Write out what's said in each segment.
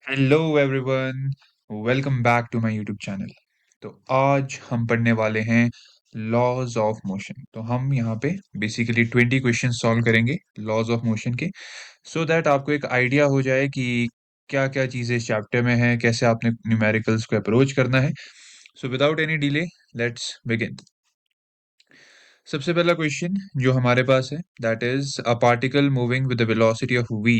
Hello everyone, welcome back to my YouTube channel. तो आज हम पढ़ने वाले हैं लॉज ऑफ मोशन। तो हम यहाँ पे बेसिकली 20 क्वेश्चन सॉल्व करेंगे लॉज ऑफ मोशन के, सो दैट आपको एक आइडिया हो जाए कि क्या क्या चीज़ें इस चैप्टर में हैं, कैसे आपने न्यूमेरिकल्स को अप्रोच करना है। So without any delay let's begin. सबसे पहला क्वेश्चन जो हमारे पास है that is a particle moving with the velocity of v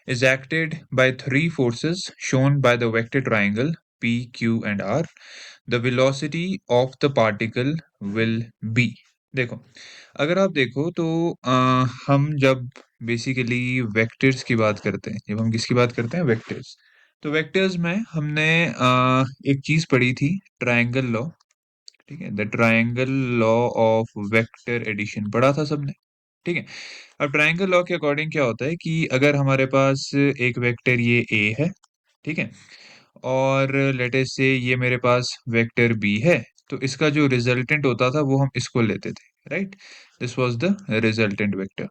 is acted by three forces shown by the vector triangle p, q and r. The velocity of the particle will be. देखो, अगर आप देखो तो हम जब basically vectors की बात करते हैं, जब हम किसकी बात करते हैं, वेक्टर्स। तो वेक्टर्स में हमने एक चीज पढ़ी थी, ट्रायंगल लॉ। ठीक है, the triangle law of vector addition पढ़ा था सबने। ठीक है, अब ट्रायंगल लॉ के अकॉर्डिंग क्या होता है कि अगर हमारे पास एक वेक्टर ये ए है, ठीक है, और लेट अस से ये मेरे पास वेक्टर बी है, तो इसका जो रिजल्टेंट होता था वो हम इसको लेते थे, right. This was the resultant vector,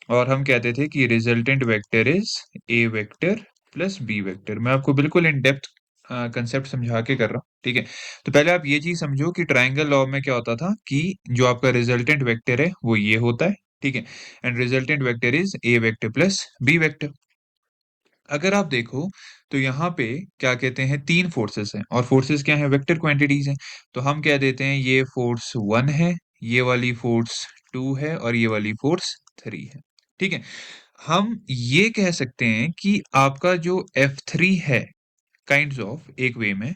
और हम कहते थे कि resultant vector is A vector plus B vector. मैं आपको बिल्कुल इन डेप्थ कंसेप्ट समझा के कर रहा हूँ, ठीक है। तो पहले आप ये चीज समझो कि ट्रायंगल लॉ में क्या होता था कि जो आपका रिजल्टेंट वेक्टर है वो ये होता है, ठीक है, and resultant vector is A vector plus B vector. अगर आप देखो तो यहाँ पे क्या कहते हैं, तीन फोर्सेस हैं, और फोर्सेस क्या हैं, वेक्टर क्वांटिटीज हैं। तो हम कह देते हैं ये फोर्स वन है, ये वाली फोर्स टू है, और ये वाली फोर्स थ्री है। ठीक है, हम ये कह सकते हैं कि आपका जो F3 है, काइंड्स ऑफ एक वे में,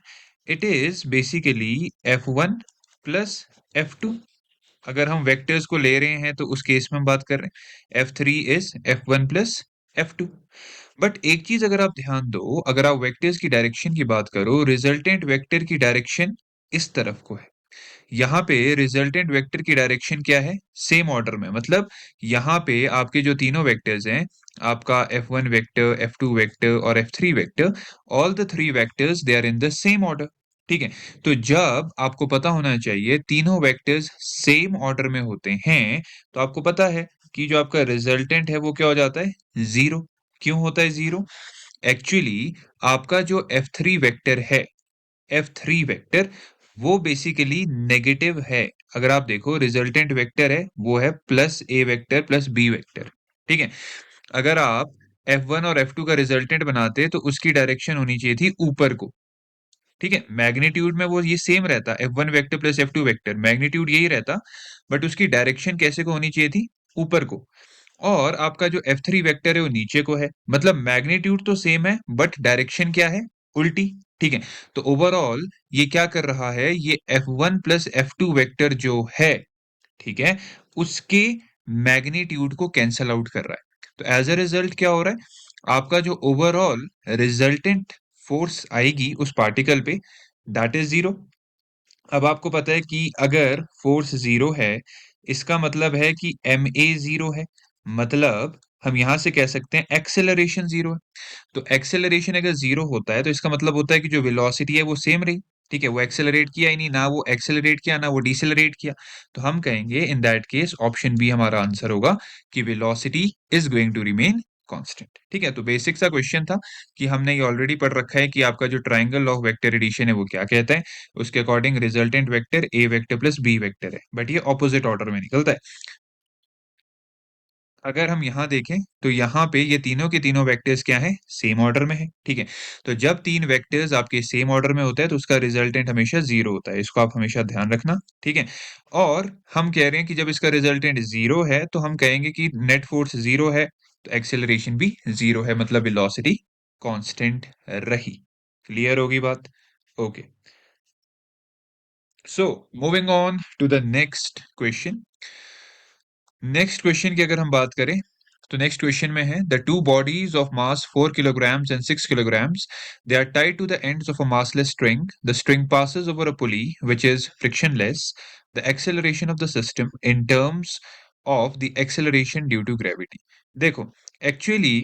it is basically F1 plus F2। अगर हम वेक्टर्स को ले रहे हैं तो उस केस में हम बात कर रहे हैं F3 is F1 plus F2। But एक चीज अगर आप ध्यान दो, अगर आप वेक्टर्स की डायरेक्शन की बात करो, रिजल्टेंट वेक्टर की डायरेक्शन इस तरफ को है। यहाँ पे रिजल्टेंट वेक्टर की डायरेक्शन क्या है, सेम ऑर्डर में। मतलब यहाँ पे आपके जो तीनों वेक्टर्स हैं, आपका F1 वेक्टर, F2 वेक्टर और F3 vector, all the three vectors they are in the same order. ठीक है, तो जब आपको पता होना चाहिए तीनों वेक्टर्स सेम ऑर्डर में होते हैं, तो आपको पता है कि जो आपका रिजल्टेंट है वो क्या हो जाता है, जीरो। क्यों होता है जीरो? एक्चुअली आपका जो F3 वेक्टर है, F3 वेक्टर, वो बेसिकली नेगेटिव है। अगर आप देखो रिजल्टेंट वेक्टर है वो है प्लस ए वेक्टर प्लस बी वेक्टर। ठीक है, अगर आप F1 और F2 का रिजल्टेंट बनाते तो उसकी डायरेक्शन होनी चाहिए थी ऊपर को। ठीक है, मैग्नीट्यूड में वो ये सेम रहता, F1 vector plus F2 vector, magnitude यही रहता, बट उसकी डायरेक्शन कैसे को होनी चाहिए थी, ऊपर को। और आपका जो F3 वेक्टर है वो नीचे को है, मतलब मैग्नीट्यूड तो सेम है बट डायरेक्शन क्या है, उल्टी। ठीक है, तो ओवरऑल ये क्या कर रहा है, ये F1 प्लस F2 वेक्टर जो है, ठीक है, उसके मैग्नीट्यूड को कैंसल आउट कर रहा है। तो एज अ रिजल्ट क्या हो रहा है, आपका जो ओवरऑल रिजल्टेंट फोर्स आएगी उस पार्टिकल पे, दैट इज जीरो। अब आपको पता है कि अगर फोर्स जीरो है, इसका मतलब है कि एम ए जीरो है, मतलब हम यहां से कह सकते हैं एक्सेलरेशन जीरो है। तो एक्सेलरेशन अगर जीरो होता है तो इसका मतलब होता है कि जो वेलोसिटी है वो सेम रही। ठीक है, वो एक्सेलरेट किया ही नहीं, ना वो एक्सेलरेट किया ना वो डिसेलरेट किया। तो हम कहेंगे in that case option B हमारा आंसर होगा कि velocity is going to remain constant. ठीक है, तो बेसिक सा क्वेश्चन था कि हमने ये ऑलरेडी पढ़ रखा है कि आपका जो ट्रायंगल ऑफ वेक्टर एडिशन है वो क्या कहता है। उसके according resultant vector A vector plus B vector है, बट ये ऑपोजिट ऑर्डर में निकलता है। अगर हम यहाँ देखें तो यहाँ पे ये तीनों के तीनों वेक्टर्स क्या हैं, सेम ऑर्डर में है। ठीक है, तो जब तीन वेक्टर्स आपके सेम ऑर्डर में होता है तो उसका रिजल्टेंट हमेशा जीरो होता है, इसको आप हमेशा ध्यान रखना। ठीक है, और हम कह रहे हैं कि जब इसका रिजल्टेंट जीरो है तो हम कहेंगे कि नेट फोर्स जीरो है, तो एक्सेलरेशन भी जीरो है, मतलब वेलोसिटी कांस्टेंट रही। क्लियर होगी बात? Okay, so moving on to the next question. Next question की अगर हम बात करें तो नेक्स्ट क्वेश्चन में है, the two bodies of mass 4 kilograms and 6 kilograms, they are tied to the ends of a massless string. The string passes over a pulley which is frictionless. The acceleration of the system in terms of the acceleration due to gravity. देखो, actually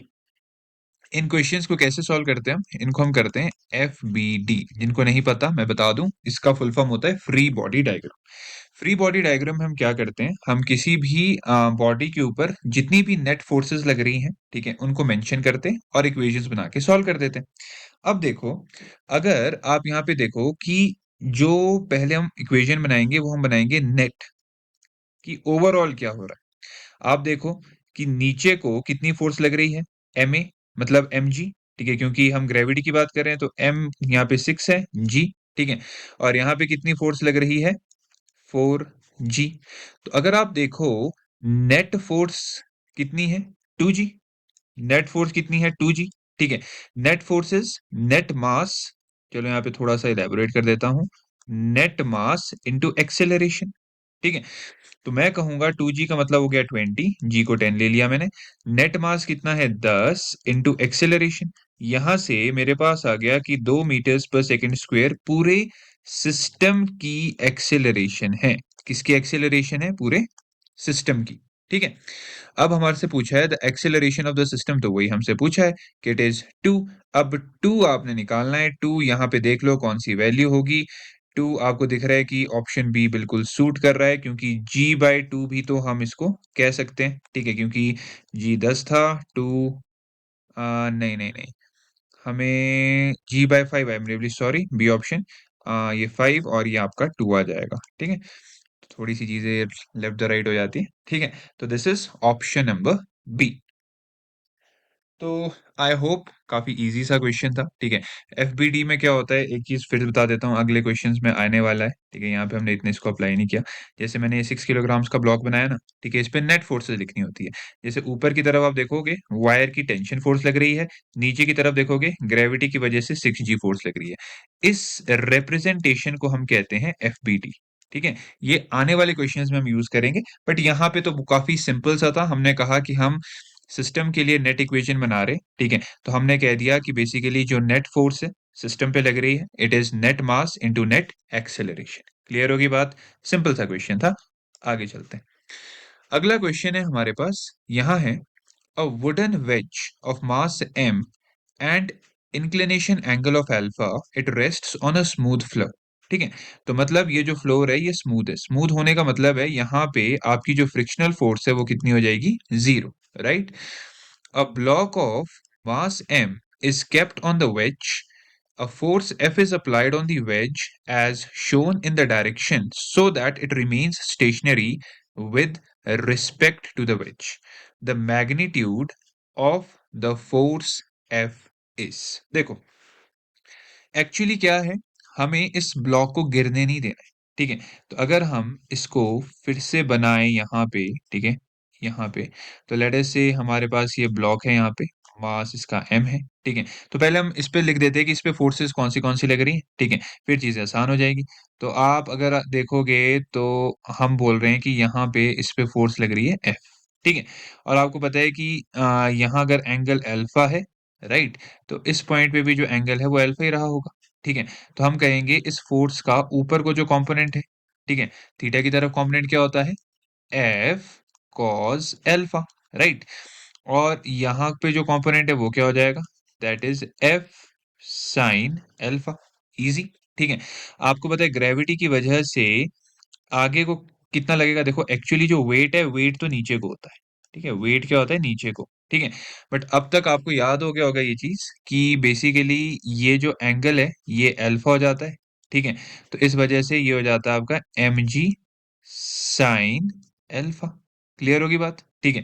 in questions को कैसे solve करते हैं हम? इनको हम करते हैं FBD। जिनको नहीं पता मैं बता दूं, इसका फुल फॉर्म होता है free body diagram. Free body diagram हम क्या करते हैं, हम किसी भी बॉडी के ऊपर जितनी भी नेट फोर्सेस लग रही हैं, ठीक है, उनको मेंशन करते हैं और इक्वेशंस बना के सॉल्व कर देते हैं। अब देखो, अगर आप यहाँ पे देखो कि जो पहले हम इक्वेशन बनाएंगे वो हम बनाएंगे नेट कि ओवरऑल क्या हो रहा है। आप देखो कि नीचे को कितनी फोर्स लग रही है, ma मतलब mg, ठीक है, क्योंकि हम ग्रेविटी की बात कर रहे हैं तो m यहाँ पे 6 है, g, ठीक है, और यहाँ पे कितनी फोर्स लग रही है, 4g। तो अगर आप देखो नेट फोर्स कितनी है, 2g। नेट फोर्स कितनी है, 2g, ठीक है। नेट फोर्सेस, नेट मास, चलो यहाँ पे थोड़ा सा इलेबोरेट कर देता हूं, नेट मास इंटू एक्सेलरेशन, ठीक है। तो मैं कहूंगा 2g का मतलब हो गया 20, g को 10 ले लिया मैंने। नेट मास कितना है, 10 इंटू एक्सेलरेशन, यहां से मेरे पास आ गया कि 2 मीटर्स पर सेकेंड स्क्वायर पूरे सिस्टम की एक्सेलरेशन है। किसकी एक्सेलरेशन है, पूरे सिस्टम की, ठीक है। अब हमारे से पूछा है the acceleration of the system, तो वही हमसे पूछा है कि इट इज 2। अब 2 आपने निकालना है, 2 यहाँ पे देख लो कौन सी वैल्यू होगी। 2 आपको दिख रहा है कि ऑप्शन बी बिल्कुल सूट कर रहा है, क्योंकि g/2 भी तो हम इसको कह सकते हैं, ठीक है, क्योंकि g 10 था, 2 नहीं नहीं नहीं, हमें g/5, I am really sorry, B option, ये 5 और ये आपका 2 आ जाएगा, ठीक है। थोड़ी सी चीजें लेफ्ट द राइट हो जाती है, ठीक है। तो this is option number B. तो आई होप काफी इजी सा क्वेश्चन था, ठीक है। FBD में क्या होता है, एक चीज फिर बता देता हूँ, अगले क्वेश्चंस में आने वाला है, ठीक है। यहाँ पे हमने इतने इसको अप्लाई नहीं किया। जैसे मैंने ये 6 किलोग्राम्स का ब्लॉक बनाया ना, ठीक है, इस पे नेट फोर्सेस लिखनी होती है। जैसे ऊपर की तरफ आप देखोगे वायर की टेंशन फोर्स लग रही है, नीचे की तरफ देखोगे ग्रेविटी की वजह से 6g फोर्स लग रही है। इस रिप्रेजेंटेशन को हम कहते हैं FBD, ठीक है। ये आने वाले क्वेश्चंस में हम यूज करेंगे, बट यहाँ पे तो काफी सिंपल सा था। हमने कहा कि हम सिस्टम के लिए नेट इक्वेशन बना रहे, ठीक है। तो हमने कह दिया कि बेसिकली जो नेट फोर्स है सिस्टम पे लग रही है, it is net mass into net acceleration. Clear होगी बात? सिंपल सा क्वेश्चन था। आगे चलते हैं। अगला क्वेश्चन है हमारे पास, यहां है a wooden wedge of mass m and inclination angle of alpha, it rests on a smooth floor, ठीक है। तो मतलब ये जो फ्लोर है ये स्मूथ है। स्मूथ होने का मतलब है यहाँ पे आपकी जो फ्रिक्शनल फोर्स है वो कितनी हो जाएगी, 0, right. A block of mass m is kept on the wedge. A force F is applied on the wedge as shown in the direction so that it remains stationary with respect to the wedge. The magnitude of the force F is, देखो actually क्या है, हमें इस block को गिरने नहीं देना है, ठीक है। तो अगर हम इसको फिर से बनाएं यहाँ पे, ठीक है, यहाँ पे, तो लेट अस से हमारे पास ये ब्लॉक है, यहाँ पे मास इसका m है, ठीक है। तो पहले हम इस पे लिख देते हैं कि इस पे फोर्सेस कौन सी लग रही है, ठीक है, फिर चीजें आसान हो जाएगी। तो आप अगर देखोगे तो हम बोल रहे हैं कि यहाँ पे इस पे फोर्स लग रही है F, ठीक है। और आपको पता है कि यहाँ अगर एंगल अल्फा है, राइट, तो इस पॉइंट पे भी जो एंगल है वो अल्फा ही रहा होगा, ठीक है। तो हम कहेंगे इस फोर्स का ऊपर को जो कंपोनेंट है, ठीक है, थीटा की तरफ कंपोनेंट क्या होता है, एफ कॉस अल्फा, राइट। और यहाँ पे जो कंपोनेंट है वो क्या हो जाएगा, that is F sine alpha. Easy, ठीक है। आपको पता है ग्रेविटी की वजह से आगे को कितना लगेगा, देखो एक्चुअली जो वेट है, वेट तो नीचे को होता है, ठीक है, वेट क्या होता है, नीचे को, ठीक है। बट अब तक आपको याद हो गया होगा ये चीज कि बेसिकली ये जो एंगल है ये अल्फा हो जाता है, ठीक है। तो इस वजह से ये हो जाता है आपका mg साइन अल्फा। क्लियर होगी बात, ठीक है।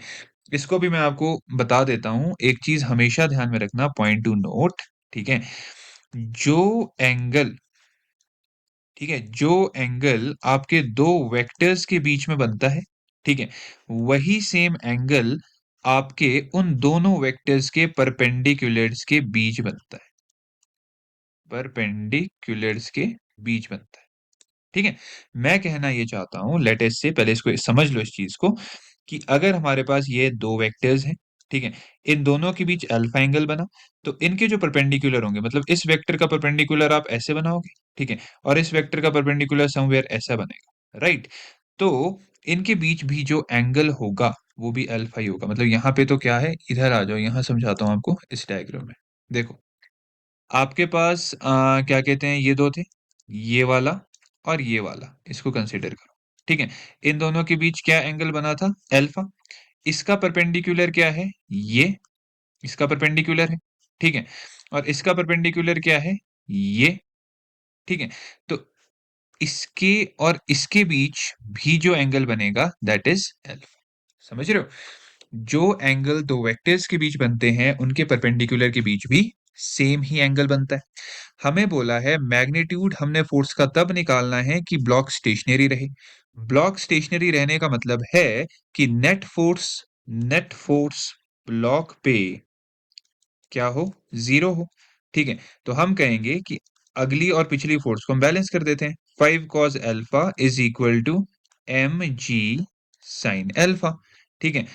इसको भी मैं आपको बता देता हूं, एक चीज हमेशा ध्यान में रखना, पॉइंट टू नोट, ठीक है। जो एंगल, ठीक है, जो एंगल आपके दो वेक्टर्स के बीच में बनता है, ठीक है, वही सेम एंगल आपके उन दोनों वेक्टर्स के परपेंडिकुलर्स के बीच बनता है, परपेंडिकुलर्स के बीच बनता है, ठीक है। मैं कहना ये चाहता हूं, लेट अस से, पहले इसको समझ लो इस चीज को, कि अगर हमारे पास ये दो वेक्टर्स हैं, ठीक है, इन दोनों के बीच अल्फा एंगल बना, तो इनके जो परपेंडिकुलर होंगे, मतलब इस वेक्टर का परपेंडिकुलर आप ऐसे बनाओगे, ठीक है, और इस वेक्टर का परपेंडिकुलर समवेयर ऐसा बनेगा, राइट। तो इनके बीच भी जो एंगल होगा वो भी अल्फा ही होगा। मतलब यहाँ पे तो क्या है, इधर आ जाओ, यहाँ समझाता हूँ आपको इस डायग्राम में। देखो, आपके पास क्या कहते हैं, ये दो थे, ये वाला और ये वाला, इसको कंसिडर करो। ठीक है, इन दोनों के बीच क्या एंगल बना था, अल्फा। इसका परपेंडिकुलर क्या है, ये, इसका परपेंडिकुलर है। ठीक है, और इसका परपेंडिकुलर क्या है, ये। ठीक है, तो इसके और इसके बीच भी जो एंगल बनेगा दैट इज अल्फा। समझ रहे हो, जो एंगल दो वेक्टर्स के बीच बनते हैं उनके परपेंडिकुलर के बीच भी सेम ही एंगल बनता है। हमें बोला है मैग्नीट्यूड हमने फोर्स का तब निकालना है कि ब्लॉक स्टेशनरी रहे। ब्लॉक स्टेशनरी रहने का मतलब है कि नेट फोर्स ब्लॉक पे क्या हो, जीरो हो। ठीक है, तो हम कहेंगे कि अगली और पिछली फोर्स को हम बैलेंस कर देते हैं। 5 cos alpha is equal to mg sin alpha. ठीक है,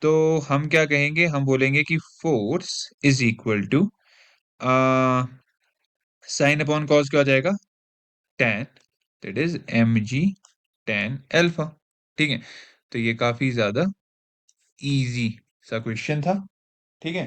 तो हम क्या कहेंगे, हम बोलेंगे कि force is equal to sine upon cos क्या हो जाएगा, tan, that is mg tan alpha. ठीक है, तो ये काफी ज्यादा इजी सा क्वेश्चन था। ठीक है,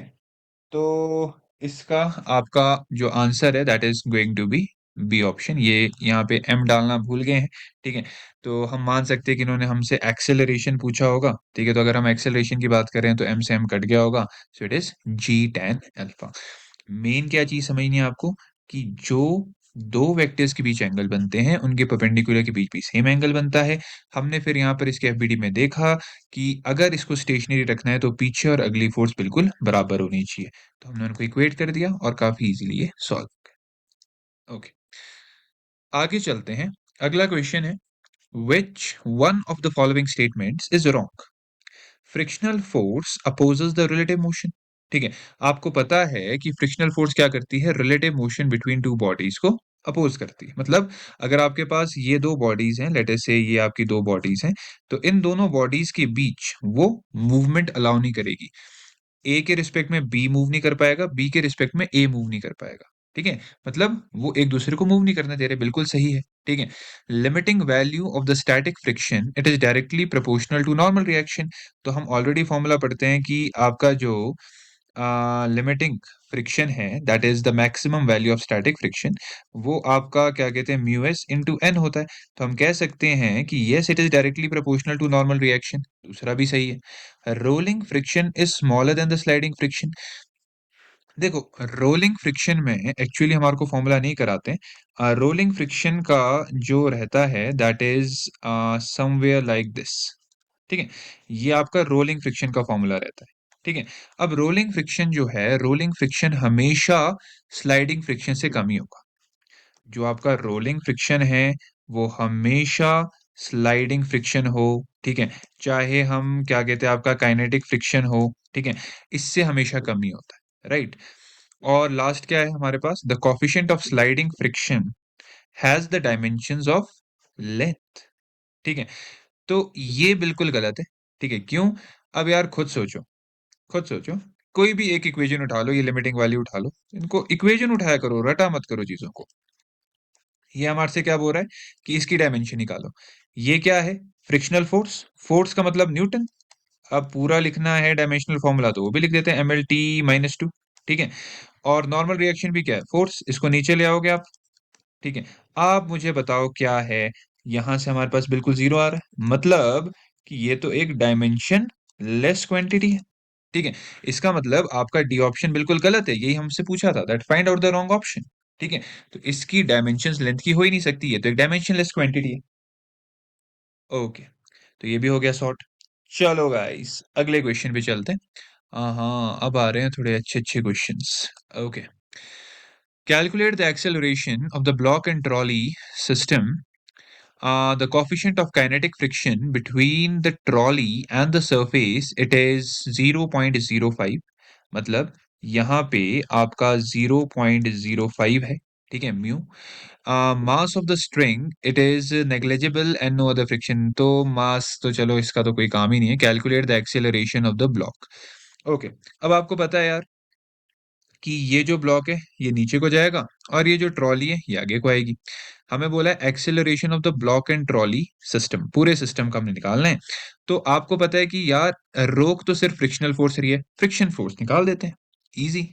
तो इसका आपका जो आंसर है that is going to be B option. ये यहाँ पे m डालना भूल गए हैं। ठीक है, तो हम मान सकते हैं कि इन्होंने हमसे एक्सेलरेशन पूछा होगा। ठीक है, तो अगर हम एक्सेलरेशन की बात करें तो m से m कट गया होगा, सो it is g tan alpha. Main क्या चीज समझनी है आपको, कि जो दो वेक्टर्स के बीच एंगल बनते हैं उनके परपेंडिकुलर के बीच भी सेम एंगल बनता है। हमने फिर यहाँ पर इसके एफबीडी में देखा कि अगर इसको स्टेशनरी रखना है तो पीछे और अगली फोर्स बिल्कुल बराबर होनी चाहिए। तो हमने उनको इक्वेट कर दिया और काफी इजीली ये सॉल्व कर। ओके, आगे चलते हैं। अगला क्वेश्चन है, which one of the following statements is wrong? Frictional force opposes the relative motion. ठीक है, आपको पता है कि फ्रिक्शनल फोर्स क्या करती है, relative motion between two bodies को अपोज करती है। मतलब अगर आपके पास ये दो बॉडीज हैं, लेट अस से ये आपकी दो बॉडीज हैं, तो इन दोनों बॉडीज के बीच वो मूवमेंट अलाउ नहीं करेगी। ए के रिस्पेक्ट में बी मूव नहीं कर पाएगा, बी के रिस्पेक्ट में ए मूव नहीं कर पाएगा। ठीक है, मतलब वो एक दूसरे को मूव नहीं करने दे रहे, बिल्कुल सही है। ठीक है, limiting value of the static friction it is directly proportional to normal reaction. तो हम ऑलरेडी फॉर्मूला पढ़ते हैं कि आपका जो लिमिटिंग फ्रिक्शन है that is the maximum value of static friction, वो आपका क्या कहते हैं, म्यू एस इंटू एन होता है। तो हम कह सकते हैं कि yes it is directly proportional to normal reaction. दूसरा भी सही है, rolling friction is smaller than the sliding friction. देखो, रोलिंग फ्रिक्शन में एक्चुअली हमारे को फॉर्मूला नहीं कराते हैं। रोलिंग फ्रिक्शन का जो रहता है that is somewhere like this. ठीक है, ये आपका रोलिंग फ्रिक्शन का फॉर्मूला रहता है। ठीक है, अब रोलिंग फ्रिक्शन जो है, रोलिंग फ्रिक्शन हमेशा स्लाइडिंग फ्रिक्शन से कम ही होगा। जो आपका रोलिंग फ्रिक्शन है वो हमेशा स्लाइडिंग फ्रिक्शन हो, ठीक है, चाहे हम क्या कहते हैं आपका काइनेटिक फ्रिक्शन हो, ठीक है, इससे हमेशा कम ही होता है, राइट। और लास्ट क्या है हमारे पास, the coefficient of sliding friction has the dimensions of length. ठीक है, तो ये बिल्कुल गलत है। ठीक है, क्यों, अब यार खुद सोचो, खुद सोचो, कोई भी एक इक्वेशन उठा लो, ये लिमिटिंग वैल्यू उठा लो, इनको इक्वेशन उठाया करो, रटा मत करो चीजों को। ये हमारे से क्या बोल रहा है कि इसकी डायमेंशन निकालो। ये क्या है, फ्रिक्शनल फोर्स, फोर्स का मतलब न्यूटन। अब पूरा लिखना है डायमेंशनल फॉर्मूला तो वो भी लिख देते हैं, mlt-2। ठीक है, और नॉर्मल रिएक्शन भी क्या है, फोर्स, इसको नीचे ले आओगे आप। ठीक है, आप मुझे बताओ क्या है, यहां से हमारे पास बिल्कुल जीरो आ रहा है, मतलब कि ये तो एक डायमेंशन लेस क्वांटिटी है। ठीक है, इसका मतलब आपका डी ऑप्शन बिल्कुल गलत है, यही हमसे पूछा था, that find out the wrong option. ठीक है, तो इसकी डायमेंशंस लेंथ की हो ही नहीं सकती, है तो एक डायमेंशनलेस क्वांटिटी है। ओके, तो ये भी हो गया सॉर्ट। चलो गाइस, अगले क्वेश्चन पे चलते हैं। हाँ, अब आ रहे हैं थोड़े अच्छे अच्छे questions. Okay, calculate the acceleration of the block and trolley system. The coefficient of kinetic friction between the trolley and the surface it is 0.05. मतलब यहाँ पे आपका 0.05 है, ठीक है, mu. Mass of the string it is negligible and no other friction. तो mass तो चलो इसका तो कोई काम ही नहीं है। Calculate the acceleration of the block. Okay, अब आपको पता है यार कि ये जो ब्लॉक है ये नीचे को जाएगा और ये जो ट्रॉली है ये आगे को आएगी। हमें बोला है acceleration of the block and trolley system, पूरे सिस्टम का हमने निकालना है। तो आपको पता है कि यार रोक तो सिर्फ फ्रिक्शनल फोर्स रही है, फ्रिक्शन फोर्स निकाल देते हैं। इजी,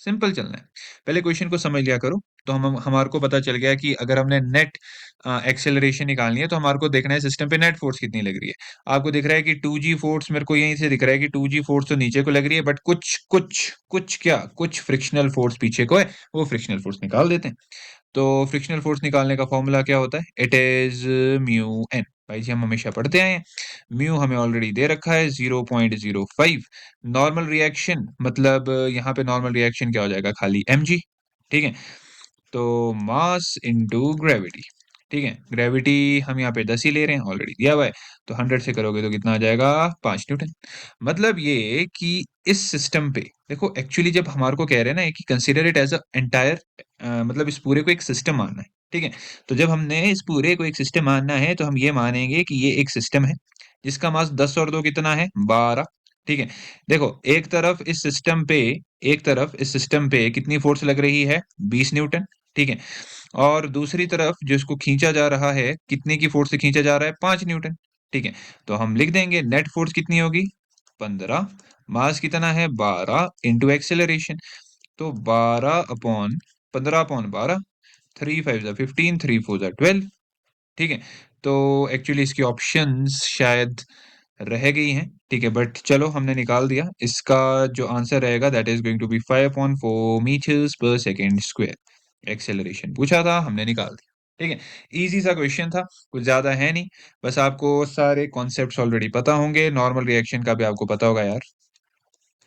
सिंपल चलना है। पहले क्वेश्चन को समझ लिया करो। तो हम हमारे को पता चल गया कि अगर हमने नेट एक्सेलरेशन निकालनी है तो हमारे को देखना है सिस्टम पे नेट फोर्स कितनी लग रही है। आपको दिख रहा है कि 2G फोर्स, मेरे को यहीं से दिख रहा है कि 2G फोर्स तो नीचे को लग रही है, बट कुछ कुछ कुछ क्या, कुछ फ्रिक्शनल फोर्स पीछे को है, वो फ्रिक्शनल फोर्स निकाल देते हैं। तो फ्रिक्शनल फोर्स निकालने का फॉर्मूला क्या होता है? It is mu N. भाई जी हम हमेशा पढ़ते आए हैं। म्यू हमें ऑलरेडी दे रखा है 0.05। नॉर्मल रिएक्शन मतलब यहाँ पे नॉर्मल रिएक्शन क्या हो जाएगा? खाली mg। ठीक है, तो मास इनटू ग्रेविटी। ठीक है, ग्रेविटी हम यहाँ पे 10 ही ले रहे हैं, ऑलरेडी दिया हुआ है। तो 100 से करोगे तो कितना आ जाएगा? 5 न्यूटन। मतलब ये कि इस सिस्टम पे देखो, एक्चुअली जब हमारे को कह रहे हैं ना कि consider it as a entire, मतलब इस पूरे को एक सिस्टम मानना है। ठीक है, तो जब हमने इस पूरे को एक सिस्टम मानना है तो हम ये मानेंगे कि ये एक सिस्टम है जिसका मास 10 और 2 कितना है? 12। ठीक है, देखो एक तरफ इस सिस्टम पे कितनी फोर्स लग रही है? 20 न्यूटन। ठीक है, और दूसरी तरफ जो इसको खींचा जा रहा है, कितने की फोर्स से खींचा जा रहा है? 5 न्यूटन। ठीक है, तो हम लिख देंगे नेट फोर्स कितनी होगी? 15। मास कितना है? 12 इंटू एक्सेलरेशन। तो 12/15/12, 3 5 15, 3 4 12। ठीक है, तो एक्चुअली इसकी ऑप्शंस शायद रह गई हैं। ठीक है, बट चलो हमने निकाल दिया। इसका जो आंसर रहेगा that is going to be 5.4 metres पर सेकेंड स्क्वायर। एक्सेलरेशन पूछा था, हमने निकाल दिया। ठीक है, इजी सा क्वेश्चन था, कुछ ज्यादा है नहीं। बस आपको सारे कॉन्सेप्ट्स ऑलरेडी पता होंगे, नॉर्मल रिएक्शन का भी आपको पता होगा यार।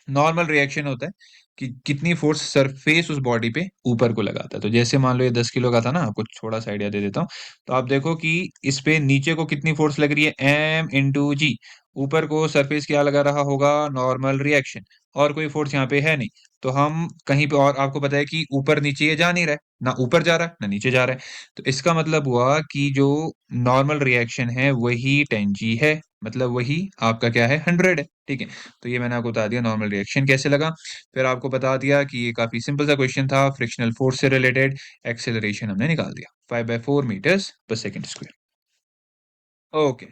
नॉर्मल रिएक्शन होता है कि कितनी फोर्स सरफेस उस बॉडी पे ऊपर को लगाता है। तो जैसे मान लो ये 10 किलो का था ना, आपको थोड़ा सा आइडिया दे देता हूँ। तो आप देखो कि इस पे नीचे को कितनी फोर्स लग रही है? m इंटू जी। ऊपर को सरफेस क्या लगा रहा होगा? Normal reaction. और कोई फोर्स यहाँ पे है नहीं। तो हम कहीं पे, और आपको पता है कि ऊपर नीचे ये जा नहीं रहा है, ना ऊपर जा रहा है ना नीचे जा रहा है। तो इसका मतलब हुआ कि जो नॉर्मल रिएक्शन है वही 10G है, मतलब वही आपका क्या है? 100 है। ठीक है, तो ये मैंने आपको बता दिया नॉर्मल रिएक्शन कैसे लगा। फिर आपको बता दिया कि ये काफी सिंपल सा क्वेश्चन था, फ्रिक्शनल फोर्स से रिलेटेड। एक्सेलरेशन हमने निकाल दिया 5/4 मीटर्स पर सेकेंड स्क्वायर। ओके,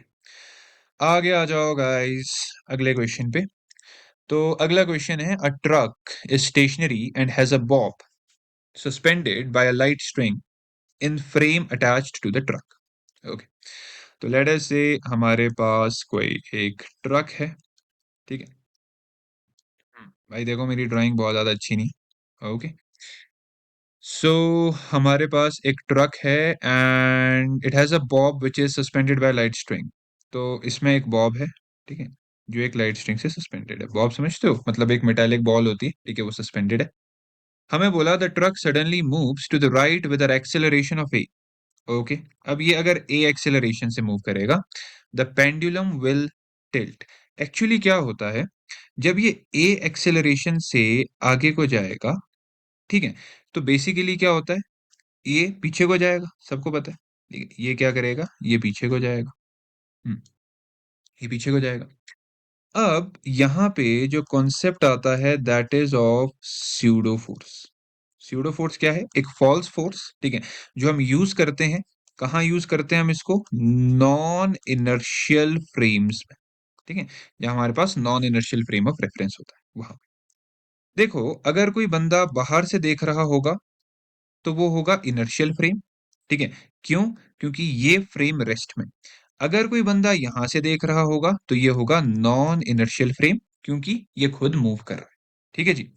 आगे आ जाओ गाइस अगले क्वेश्चन पे। तो अगला क्वेश्चन है, a truck is stationary and has a bob suspended by a light string in frame attached to the truck. Okay, तो लेट अस से हमारे पास कोई एक ट्रक है। ठीक है, भाई देखो मेरी ड्राइंग बहुत ज्यादा अच्छी नहीं। ओके, सो हमारे पास एक ट्रक है and it has a Bob which is suspended by light string. तो इसमें एक बॉब है। ठीक है, जो एक लाइट स्ट्रिंग से सस्पेंडेड है। बॉब समझते हो? मतलब एक मेटालिक बॉल होती है, ठीक है, वो सस्पेंडेड है। हमें बोला the truck suddenly moves to the right with an acceleration of A. Okay, अब ये अगर ए एक्सेलरेशन से मूव करेगा, the pendulum will tilt. Actually क्या होता है, जब ये ए एक्सेलरेशन से आगे को जाएगा, ठीक है, तो बेसिकली क्या होता है, ये पीछे को जाएगा, सबको पता है। ठीक है, ये क्या करेगा? ये पीछे को जाएगा। हम्म, ये पीछे को जाएगा। अब यहाँ पे जो कॉन्सेप्ट आता है that is of pseudo force. Pseudo force क्या है? एक फॉल्स फोर्स। ठीक है, जो हम यूज करते हैं, कहाँ यूज करते हैं हम इसको? नॉन इनर्शियल फ्रेम्स में। ठीक है, जहाँ हमारे पास non inertial frame of reference होता है वहां। देखो, अगर कोई बंदा बाहर से देख रहा होगा तो वो होगा इनर्शियल फ्रेम। ठीक है, क्यों? क्योंकि ये फ्रेम रेस्ट में। अगर कोई बंदा यहां से देख रहा होगा तो ये होगा नॉन इनर्शियल फ्रेम, क्योंकि ये खुद मूव कर रहा है। ठीक है जी,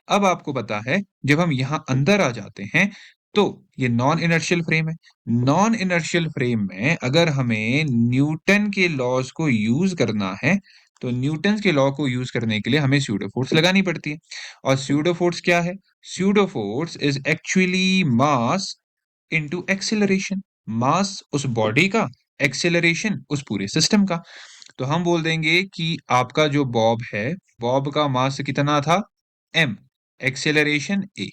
अब आपको पता है जब हम यहां अंदर आ जाते हैं तो ये नॉन इनर्शियल फ्रेम है। नॉन इनर्शियल फ्रेम में अगर हमें न्यूटन के लॉज को यूज करना है तो न्यूटन के लॉ को यूज करने के लिए हमें स्यूडो फोर्स लगानी पड़ती है। और स्यूडो फोर्स क्या है? Pseudo force is actually mass into acceleration. Mass उस बॉडी का, एक्सेलरेशन उस पूरे सिस्टम का। तो हम बोल देंगे कि आपका जो बॉब है, बॉब का मास कितना था? m, acceleration a।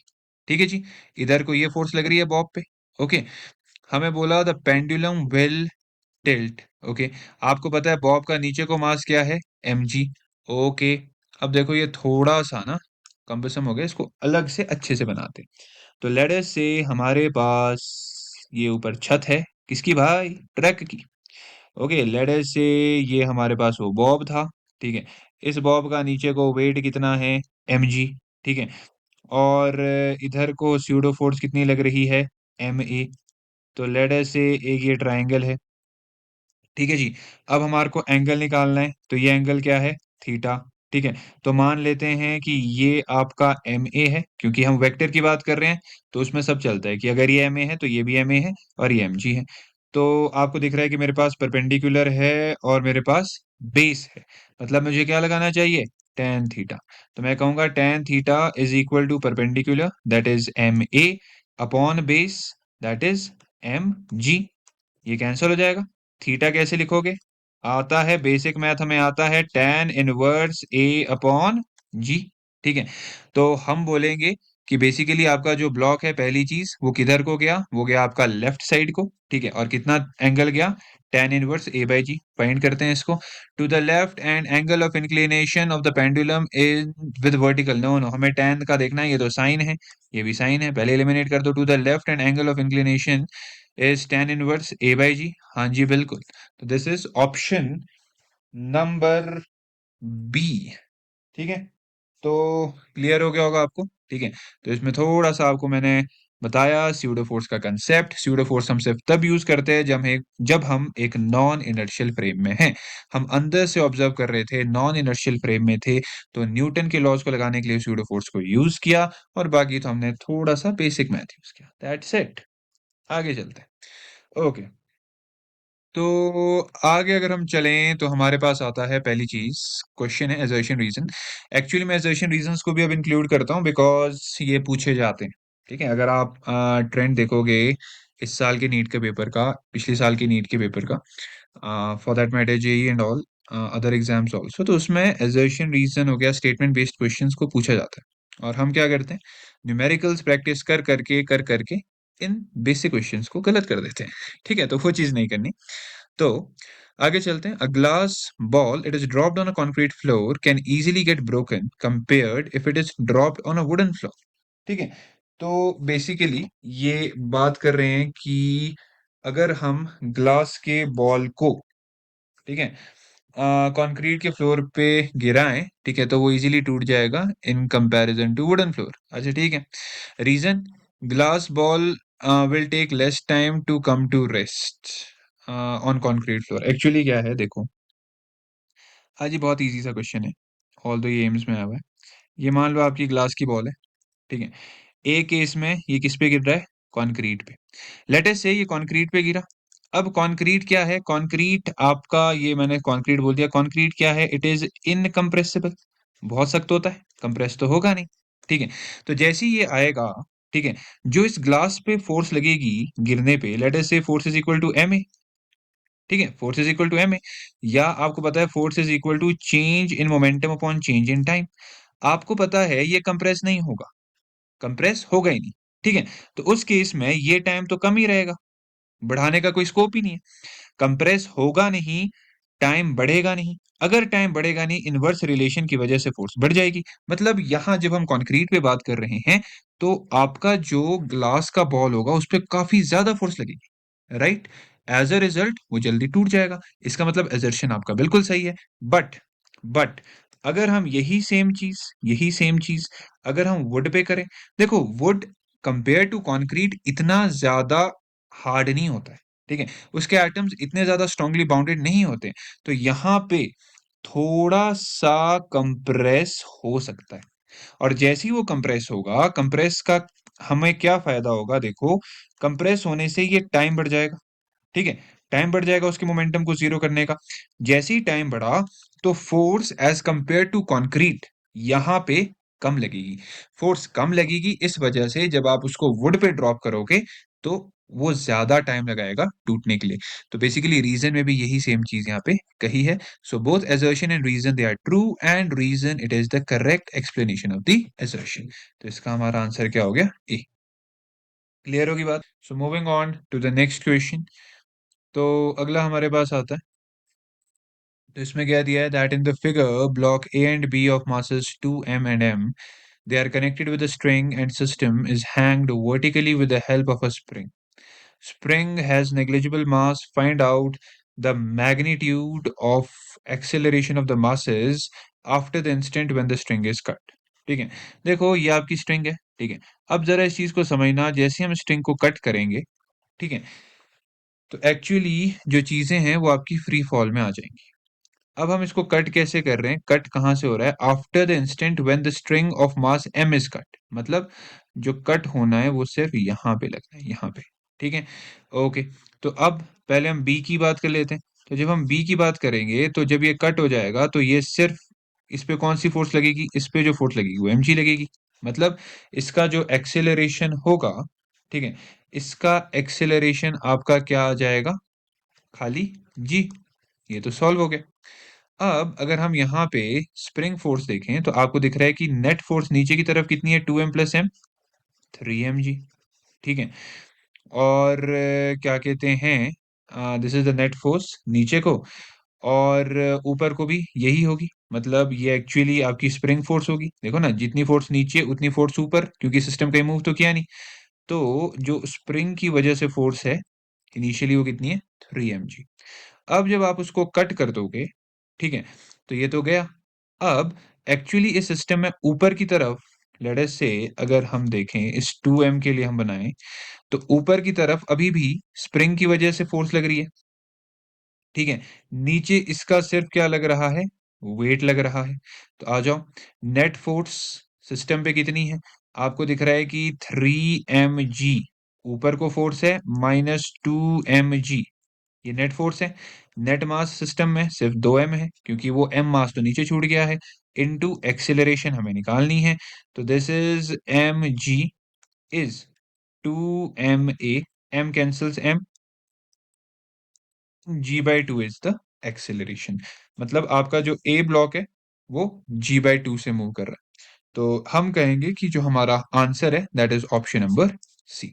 ठीक है जी, इधर को ये फोर्स लग रही है बॉब पे। ओके, हमें बोला the pendulum will tilt. Okay, आपको पता है बॉब का नीचे को मास क्या है? mg। ओके, अब देखो ये थोड़ा सा ना कम्बसम हो गया, इसको अलग से अच्छे से बनाते हैं। तो लेट अस से हमारे पास ये ऊपर छत है, किसकी भाई? ट्रक की। ओके, लेट अस से ये हमारे पास वो बॉब था, ठीक है। इस बॉब का नीचे को वेट कितना है? mg, ठीक है। और इधर को स्यूडो फोर्स कितनी लग रही है? ma। तो लेट अस से एक ये ट्रायंगल है, ठीक है जी। अब हमारे को एंगल निकालना है, तो ये एंगल क्या है? थीटा, ठीक है। तो मान लेते हैं कि ये आपका एम ए है, क्योंकि हम वेक्टर की बात कर रहे हैं, तो उसमें सब चलता है कि अगर ये एम ए है तो ये भी एम ए है और ये एम जी है। तो आपको दिख रहा है कि मेरे पास परपेंडिकुलर है और मेरे पास बेस है, मतलब मुझे क्या लगाना चाहिए? Tan theta. तो मैं कहूंगा tan theta is equal to perpendicular, that is M A upon base, that is M G. ये कैंसिल हो जाएगा। थीटा कैसे लिखोगे? आता है बेसिक मैथ में, आता है tan इनवर्स ए अपॉन जी, ठीक है। तो हम बोलेंगे कि बेसिकली आपका जो ब्लॉक है, पहली चीज वो किधर को गया? वो गया आपका लेफ्ट साइड को, ठीक है। और कितना एंगल गया? tan inverse A by G. Find करते हैं इसको। To the left and angle of inclination of the pendulum in with vertical, no no, हमें tan का देखना है, ये तो साइन है, ये भी साइन है, पहले एलिमिनेट कर दो। To the left and angle of inclination is tan inverse A by G. हाँ जी बिल्कुल। तो this is option number B, ठीक है। तो क्लियर हो गया होगा आपको, ठीक है। तो इसमें थोड़ा सा आपको मैंने बताया स्यूडो फोर्स का कंसेप्ट। स्यूडो फोर्स हम सिर्फ तब यूज करते हैं जब हम एक नॉन इनर्शियल फ्रेम में हैं। हम अंदर से ऑब्जर्व कर रहे थे, नॉन इनर्शियल फ्रेम में थे, तो न्यूटन के लॉज को लगाने के लिए स्यूडो फोर्स को यूज किया, और बाकी तो हमने थोड़ा सा बेसिक मैथ यूज किया। That's it. आगे चलते हैं। ओके, तो आगे अगर हम चलें तो हमारे पास आता है पहली चीज, क्वेश्चन है असर्शन रीजन। एक्चुअली मैं असर्शन रीजंस को भी अब इंक्लूड करता हूँ बिकॉज ये पूछे जाते हैं, ठीक है। अगर आप ट्रेंड देखोगे इस साल के नीट के पेपर का, पिछले साल के नीट के पेपर का, for that matter JEE and all other exams also, तो उसमें असर्शन रीजन हो गया, स्टेटमेंट बेस्ड क्वेश्चंस को पूछा जाता है। और हम क्या करते हैं? न्यूमेरिकल्स प्रैक्टिस कर करके इन बेसिक क्वेश्चंस को गलत कर देते हैं, ठीक है। तो वो चीज नहीं करनी। तो आगे चलते हैं। A glass ball it is dropped on a concrete floor can easily get broken compared if it is dropped on a wooden floor, ठीक है। तो बेसिकली ये बात कर रहे हैं कि अगर हम ग्लास के बॉल को, ठीक है, कंक्रीट के फ्लोर पे गिराएं, ठीक है, तो वो इजीली टूट जाएगा in comparison to wooden floor. अच्छा ठीक है। Reason, glass ball will take less time to come to rest on concrete floor. Actually क्या है देखो, आज ये बहुत इजी सा क्वेश्चन है, ऑल दो ये एम्स में आया हुआ है। ये मान लो आपकी ग्लास की बॉल है, ठीक है। ए केस में ये किस पे गिर रहा है? कंक्रीट पे। लेट अस से ये कंक्रीट पे गिरा। अब कंक्रीट क्या है? कंक्रीट आपका, ये मैंने कंक्रीट बोल दिया, कंक्रीट क्या है? It is incompressible. बहुत सख्त होता है, कंप्रेस तो होगा नहीं, ठीक है। तो जैसे ही ये आएगा, ठीक है, जो इस ग्लास पे फोर्स लगेगी गिरने पे, let us say force is equal to M A, ठीक है। Force is equal to M A, या आपको पता है force is equal to change in momentum upon change in time. आपको पता है ये कंप्रेस नहीं होगा, कंप्रेस होगा ही नहीं, ठीक है। तो उस केस में ये टाइम तो कम ही रहेगा, बढ़ाने का कोई स्कोप ही नहीं है। कंप्रेस होगा नहीं, टाइम बढ़ेगा नहीं। अगर टाइम बढ़ेगा नहीं, इनवर्स रिलेशन की वजह से फोर्स बढ़ जाएगी। मतलब यहां जब हम कंक्रीट पे बात कर रहे हैं, तो आपका जो ग्लास का बॉल होगा उस पर काफी ज्यादा फोर्स लगेगी, राइट। एज अ रिजल्ट वो जल्दी टूट जाएगा। इसका मतलब एजर्शन आपका बिल्कुल सही है। बट अगर हम यही सेम चीज अगर हम वुड पे करें, देखो वुड कंपेयर टू कंक्रीट इतना ज्यादा हार्ड नहीं होता है, ठीक है। उसके एटम्स इतने ज्यादा स्ट्रांगली बाउंडेड नहीं होते। तो यहाँ पे थोड़ा सा कंप्रेस हो सकता है। और जैसे ही वो कंप्रेस होगा, कंप्रेस का हमें क्या फायदा होगा? देखो, कंप्रेस होने से ये टाइम बढ़ जाएगा, ठीक है। टाइम बढ़ जाएगा उसके मोमेंटम को जीरो करने का। जैसे ही टाइम बढ़ा, तो force as compare to concrete यहां पे कम लगेगी। फोर्स कम लगेगी इस वजह से जब आप उसको वुड पे ड्रॉप करोगे, तो वो ज्यादा टाइम लगाएगा टूटने के लिए। तो बेसिकली रीजन में भी यही सेम चीज यहाँ पे कही है। So both assertion and reason they are true, and reason it is the correct explanation of the assertion। तो इसका हमारा आंसर क्या हो गया? ए। क्लियर होगी बात? So moving on to the next question. तो अगला हमारे पास आता है, तो इसमें क्या दिया है? That in the figure block A and B of masses 2 m and m They are connected with a string and system is hanged vertically with the help of a spring. Spring has negligible mass. Find out the magnitude of acceleration of the masses after the instant when the string is cut. ठीक है, देखो ये आपकी string है। ठीक है, अब जरा इस चीज को समझना, जैसे हम स्ट्रिंग को कट करेंगे, ठीक है, तो एक्चुअली जो चीजें हैं वो आपकी फ्री फॉल में आ जाएंगी। अब हम इसको कट कैसे कर रहे हैं? कट कहाँ से हो रहा है? After the instant when the string of mass m is cut, मतलब जो कट होना है वो सिर्फ यहाँ पे लगना है, यहाँ पे। ठीक है, ओके। तो अब पहले हम b की बात कर लेते हैं। तो जब हम b की बात करेंगे तो जब ये कट हो जाएगा तो ये सिर्फ इस पे कौन सी फोर्स लगेगी? इस पे जो फोर्स लगेगी वो mg लगेगी। मतलब इसका जो एक्सेलरेशन होगा, ठीक है, इसका एक्सेलरेशन आपका क्या आ जाएगा? खाली g। ये तो सॉल्व हो गया। अब अगर हम यहाँ पे स्प्रिंग फोर्स देखें तो आपको दिख रहा है कि नेट फोर्स नीचे की तरफ कितनी है? 2m plus M, 3mg। ठीक है, और क्या कहते हैं, this is the net force नीचे को, और ऊपर को भी यही होगी। मतलब ये एक्चुअली आपकी स्प्रिंग फोर्स होगी। देखो ना, जितनी फोर्स नीचे उतनी फोर्स ऊपर, क्योंकि सिस्टम कहीं मूव तो किया नहीं। तो जो स्प्रिंग की वजह से फोर्स है इनिशियली वो कितनी है? 3mg। अब जब आप उसको कट कर दोगे, ठीक है, तो ये तो गया। अब एक्चुअली इस सिस्टम में ऊपर की तरफ, लेट अस से अगर हम देखें इस 2m के लिए हम बनाएं, तो ऊपर की तरफ अभी भी स्प्रिंग की वजह से फोर्स लग रही है। ठीक है, नीचे इसका सिर्फ क्या लग रहा है? वेट लग रहा है। तो आ जाओ, नेट फोर्स सिस्टम पे कितनी है? आपको दिख रहा है कि 3mg। ऊपर को फोर्स है -2mg, ये नेट फोर्स है। नेट मास सिस्टम में सिर्फ 2m है, क्योंकि वो m मास तो नीचे छूट गया है। इनटू एक्सेलरेशन हमें निकालनी है। तो this is mg is 2ma, m cancels m, g/2 is the acceleration. मतलब आपका जो a ब्लॉक है वो g/2 से मूव कर रहा है। तो हम कहेंगे कि जो हमारा आंसर है that is option number C.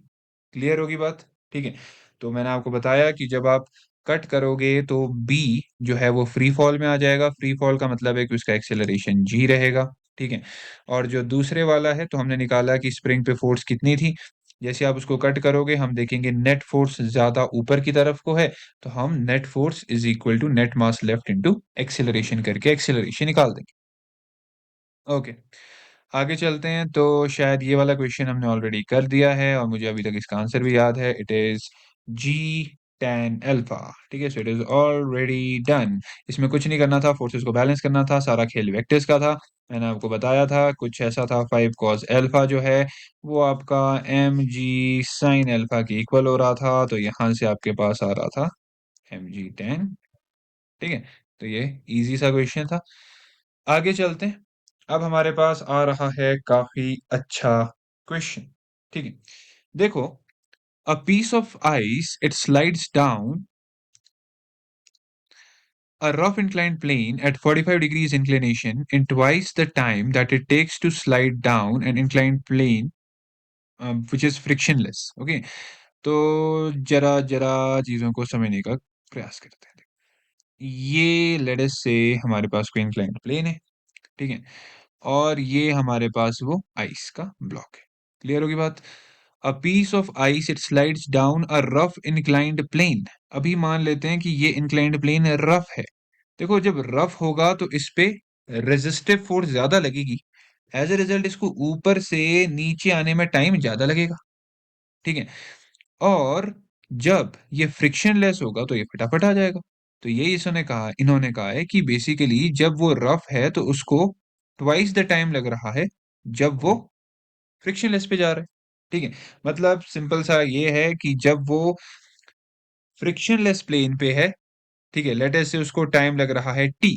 Clear होगी बात? ठीक है, तो मैंने आपको बताया कि जब आप कट करोगे तो बी जो है वो फ्री फॉल में आ जाएगा। फ्री फॉल का मतलब है कि उसका एक्सेलरेशन जी रहेगा। ठीक है, और जो दूसरे वाला है तो हमने निकाला कि स्प्रिंग पे फोर्स कितनी थी। जैसे आप उसको कट करोगे हम देखेंगे नेट फोर्स ज्यादा ऊपर की तरफ को है, तो हम net force is equal to net mass left into acceleration करके एक्सेलरेशन निकाल देंगे। ओके, आगे चलते हैं। तो शायद ये वाला क्वेश्चन हमने ऑलरेडी कर दिया है और मुझे अभी तक इसका आंसर भी याद है। It is G tan alpha. ठीक है, so it is already done. इसमें कुछ नहीं करना था, फोर्सेस को बैलेंस करना था, सारा खेल वेक्टर्स का था। मैंने आपको बताया था कुछ ऐसा था, 5 cos अल्फा जो है वो आपका mg sin अल्फा के इक्वल हो रहा था। तो यहां से आपके पास आ रहा था mg10। ठीक है, तो ये इजी सा क्वेश्चन था। आगे चलते हैं। अब हमारे पास आ रहा है काफी अच्छा क्वेश्चन। ठीक है, देखो, a piece of ice it slides down a rough inclined plane at 45 degrees inclination in twice the time that it takes to slide down an inclined plane which is frictionless. Okay, तो जरा जरा चीजों को समझने का प्रयास करते हैं। ये लेट अस से हमारे पास कोई इंक्लाइंड प्लेन है, ठीक है, और ये हमारे पास वो आइस का ब्लॉक है। क्लियर होगी बात? A piece of ice it slides down a rough inclined plane. अभी मान लेते हैं कि ये इंक्लाइंड प्लेन रफ है। देखो, जब रफ होगा तो इस पे रेजिस्टिव फोर्स ज्यादा लगेगी। एज ए रिजल्ट इसको ऊपर से नीचे आने में टाइम ज्यादा लगेगा। ठीक है, और जब ये फ्रिक्शनलेस होगा तो ये फटाफट आ जाएगा। तो ये इन्होंने कहा है कि बेसिकली जब वो रफ है तो उसको ट्वाइस द टाइम लग रहा है जब वो फ्रिक्शनलेस पे जा रहा है। ठीक है, मतलब सिंपल सा ये है कि जब वो फ्रिक्शनलेस प्लेन पे है, ठीक है, लेट अस से उसको टाइम लग रहा है टी,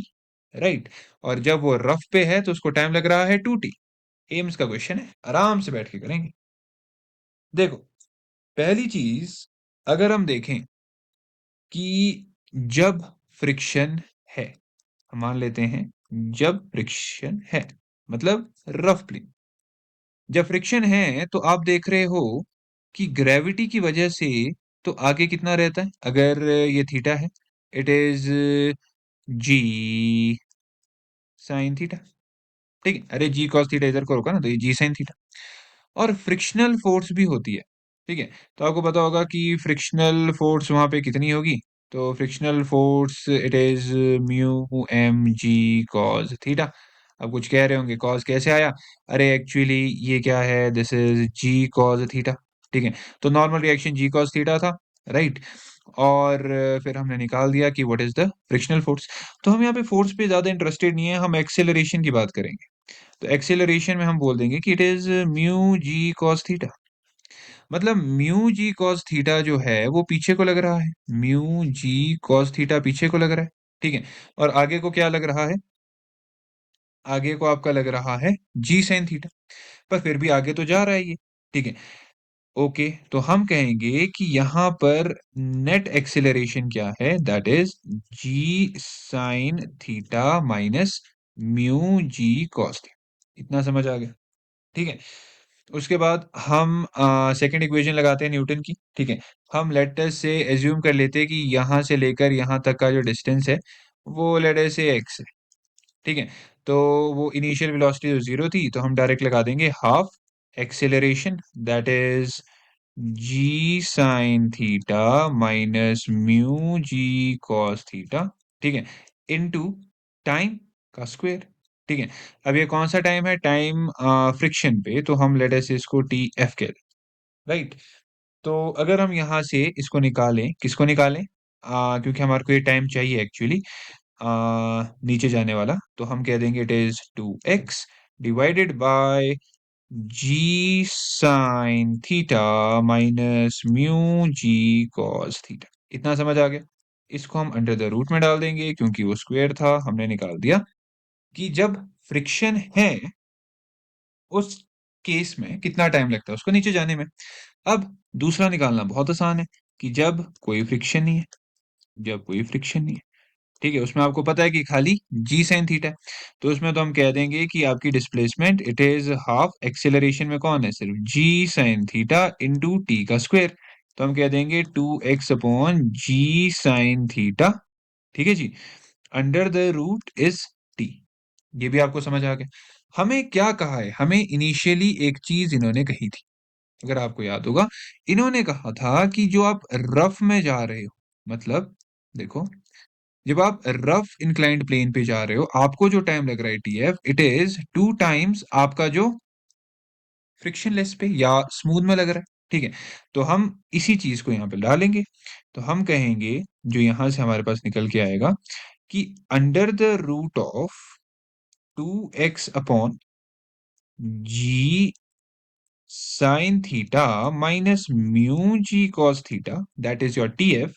राइट, और जब वो रफ पे है तो उसको टाइम लग रहा है 2t। एम्स का क्वेश्चन है, आराम से बैठ के करेंगे। देखो, पहली चीज अगर हम देखें कि जब फ्रिक्शन है, हम मान लेते हैं जब फ्रिक्शन है, मतलब रफ प्लेन, जब फ्रिक्शन है तो आप देख रहे हो कि ग्रेविटी की वजह से तो आगे कितना रहता है? अगर ये थीटा है, it is G sine theta. ठीक है, अरे जी कॉस थीटा इधर को होगा ना, तो ये जी साइन थीटा। और फ्रिक्शनल फोर्स भी होती है, ठीक है। तो आपको पता होगा कि फ्रिक्शनल फोर्स वहां पे कितनी होगी। तो frictional force it is mu M G cos theta. अब कुछ कह रहे होंगे कॉस कैसे आया। अरे एक्चुअली ये क्या है, this is G cos theta, ठीक है। तो normal reaction G cos theta था, राइट। और फिर हमने निकाल दिया कि what is the frictional force. तो हम यहाँ पे फोर्स पे ज्यादा इंटरेस्टेड नहीं है, हम एक्सेलरेशन की बात करेंगे। तो एक्सेलरेशन में हम बोल देंगे कि it is mu ji cos theta. मतलब म्यू जी कॉस थीटा जो है वो पीछे को लग रहा है, म्यू जी कॉस थीटा पीछे को लग रहा है, ठीक है। और आगे को क्या लग रहा है, आगे को आपका लग रहा है जी साइन थीटा। पर फिर भी आगे तो जा रहा है ये, ठीक है। ओके, तो हम कहेंगे कि यहाँ पर नेट एक्सेलरेशन क्या है, that is G sine theta minus mu ji cos theta. इतना समझ आ गया, ठीक है। उसके बाद हम सेकंड इक्वेशन लगाते हैं न्यूटन की, ठीक है। हम लेट अस से एज्यूम कर लेते हैं कि यहाँ से लेकर यहाँ तक का जो डिस्टेंस है वो लेट अस से x है, ठीक है। तो वो इनिशियल वेलोसिटी जो जीरो थी, तो हम डायरेक्ट लगा देंगे half acceleration, that is G sine theta minus mu ji cos theta, ठीक है, इनटू टाइम का स्क्वायर, ठीक है। अब ये कौन सा टाइम है, टाइम फ्रिक्शन पे, तो हम लेट अस इसको टी एफ कहते हैं, राइट। तो अगर हम यहाँ से इसको निकालें, किसको निकालें, क्योंकि हमारे को ये टाइम चाहिए एक्चुअली नीचे जाने वाला, तो हम कह देंगे it is 2x divided by G sine theta minus mu ji cos theta. इतना समझ आ गया। इसको हम अंडर द रूट में डाल देंगे, क्योंकि वो स्क्वायर था, हमने निकाल दिया कि जब फ्रिक्शन है उस केस में कितना टाइम लगता है उसको नीचे जाने में। अब दूसरा निकालना बहुत आसान है कि जब कोई फ्रिक्शन नहीं है, जब कोई फ्रिक्शन नहीं है, ठीक है, उसमें आपको पता है कि खाली जी साइन थीटा है। तो उसमें तो हम कह देंगे कि आपकी displacement it is half acceleration में कौन है, सिर्फ जी साइन थीटा इंटू टी का स्क्वायर। तो हम कह देंगे 2x upon g sine theta, ठीक है जी, under the root is T. ये भी आपको समझ आ गया। हमें क्या कहा है, हमें इनिशियली एक चीज इन्होंने कही थी, अगर आपको याद होगा। इन्होंने कहा था कि जो आप रफ में जा रहे हो, मतलब देखो, जब आप रफ इंक्लाइंड प्लेन पे जा रहे हो, आपको जो टाइम लग रहा है टीएफ, इट इज 2 टाइम्स आपका जो फ्रिक्शनलेस पे या स्मूथ में लग रहा है, ठीक है। तो हम इसी चीज को यहाँ पे डालेंगे। तो हम कहेंगे, जो यहां से हमारे पास निकल के आएगा, कि under the root of 2x upon g sine theta minus mu ji cos theta, that is your TF,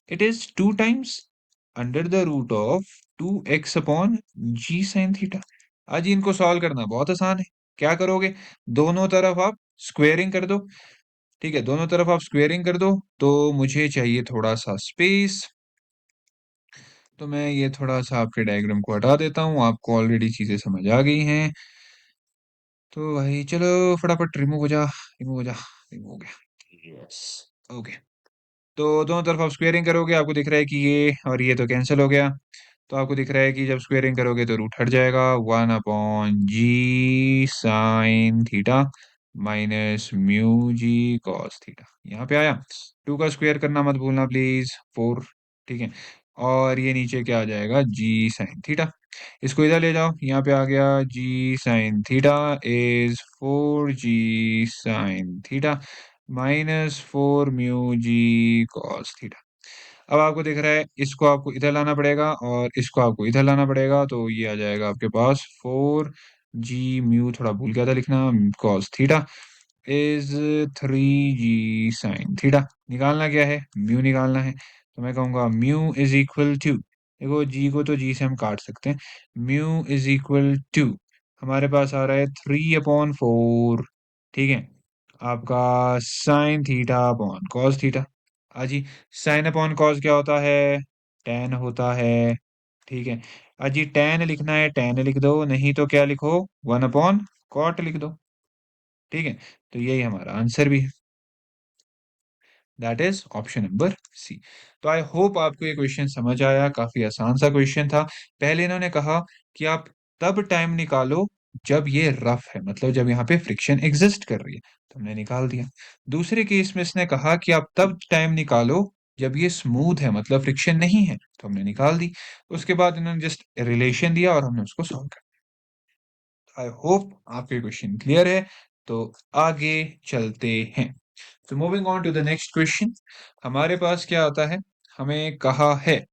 it is 2 times under the root of 2x upon g sine theta. आज इनको सॉल्व करना बहुत आसान है। क्या करोगे, दोनों तरफ आप स्क्वेयरिंग कर दो, ठीक है, दोनों तरफ आप स्क्वेयरिंग कर दो। तो मुझे चाहिए थोड़ा सा स्पेस, तो मैं ये थोड़ा सा आपके डायग्राम को हटा देता हूँ, आपको ऑलरेडी चीजें समझ आ गई हैं। तो भाई चलो फटाफट रिमूव हो जा, रिमूव हो जा, रिमूव हो गया, यस, ओके। तो दोनों तरफ आप स्क्वेयरिंग करोगे, आपको दिख रहा है कि ये और ये तो कैंसिल हो गया। तो आपको दिख रहा है कि जब स्क्वेयरिंग करोगे तो रूट हट जाएगा, 1 upon g sine theta minus mu जी कॉस थीटा। यहाँ पे आया, 2 का स्क्वायर करना मत भूलना प्लीज, 4, ठीक है। और ये नीचे क्या आ जाएगा, जी साइन थीटा। इसको इधर ले जाओ, यहाँ पे आ गया जी sine theta is 4 G sine theta minus 4 mu ji cos theta. अब आपको दिख रहा है, इसको आपको इधर लाना पड़ेगा और इसको आपको इधर लाना पड़ेगा, तो ये आ जाएगा आपके पास 4 जी म्यू, थोड़ा भूल गया था लिखना, cos theta is 3 g sine theta. निकालना क्या है, म्यू निकालना है। तो मैं कहूंगा म्यू इज इक्वल टू, देखो जी को तो जी से हम काट सकते हैं, म्यू इज इक्वल टू हमारे पास आ रहा है 3 अपॉन 4, ठीक है, आपका sine theta upon cos theta. अजी, साइन अपॉन कॉस क्या होता है, टेन होता है, ठीक है। अजी टेन लिखना है टेन लिख दो, नहीं तो क्या लिखो, 1 अपॉन कॉट लिख दो, ठीक है। तो यही हमारा आंसर भी है, that is option number C. तो आई होप आपको ये क्वेश्चन समझ आया, काफी आसान सा क्वेश्चन था। पहले इन्होंने कहा कि आप तब टाइम निकालो जब ये रफ है, मतलब जब यहाँ पे फ्रिक्शन एग्जिस्ट कर रही है, तो हमने निकाल दिया। दूसरे केस में इसने कहा कि आप तब टाइम निकालो जब ये स्मूथ है, मतलब फ्रिक्शन नहीं है, तो हमने निकाल दी। उसके बाद इन्होंने जस्ट रिलेशन दिया और हमने उसको सॉल्व कर। आई होप आपके क्वेश्चन क्लियर है। तो आगे चलते हैं। तो moving on to the next question, हमारे पास क्या आता है, हमें कहा है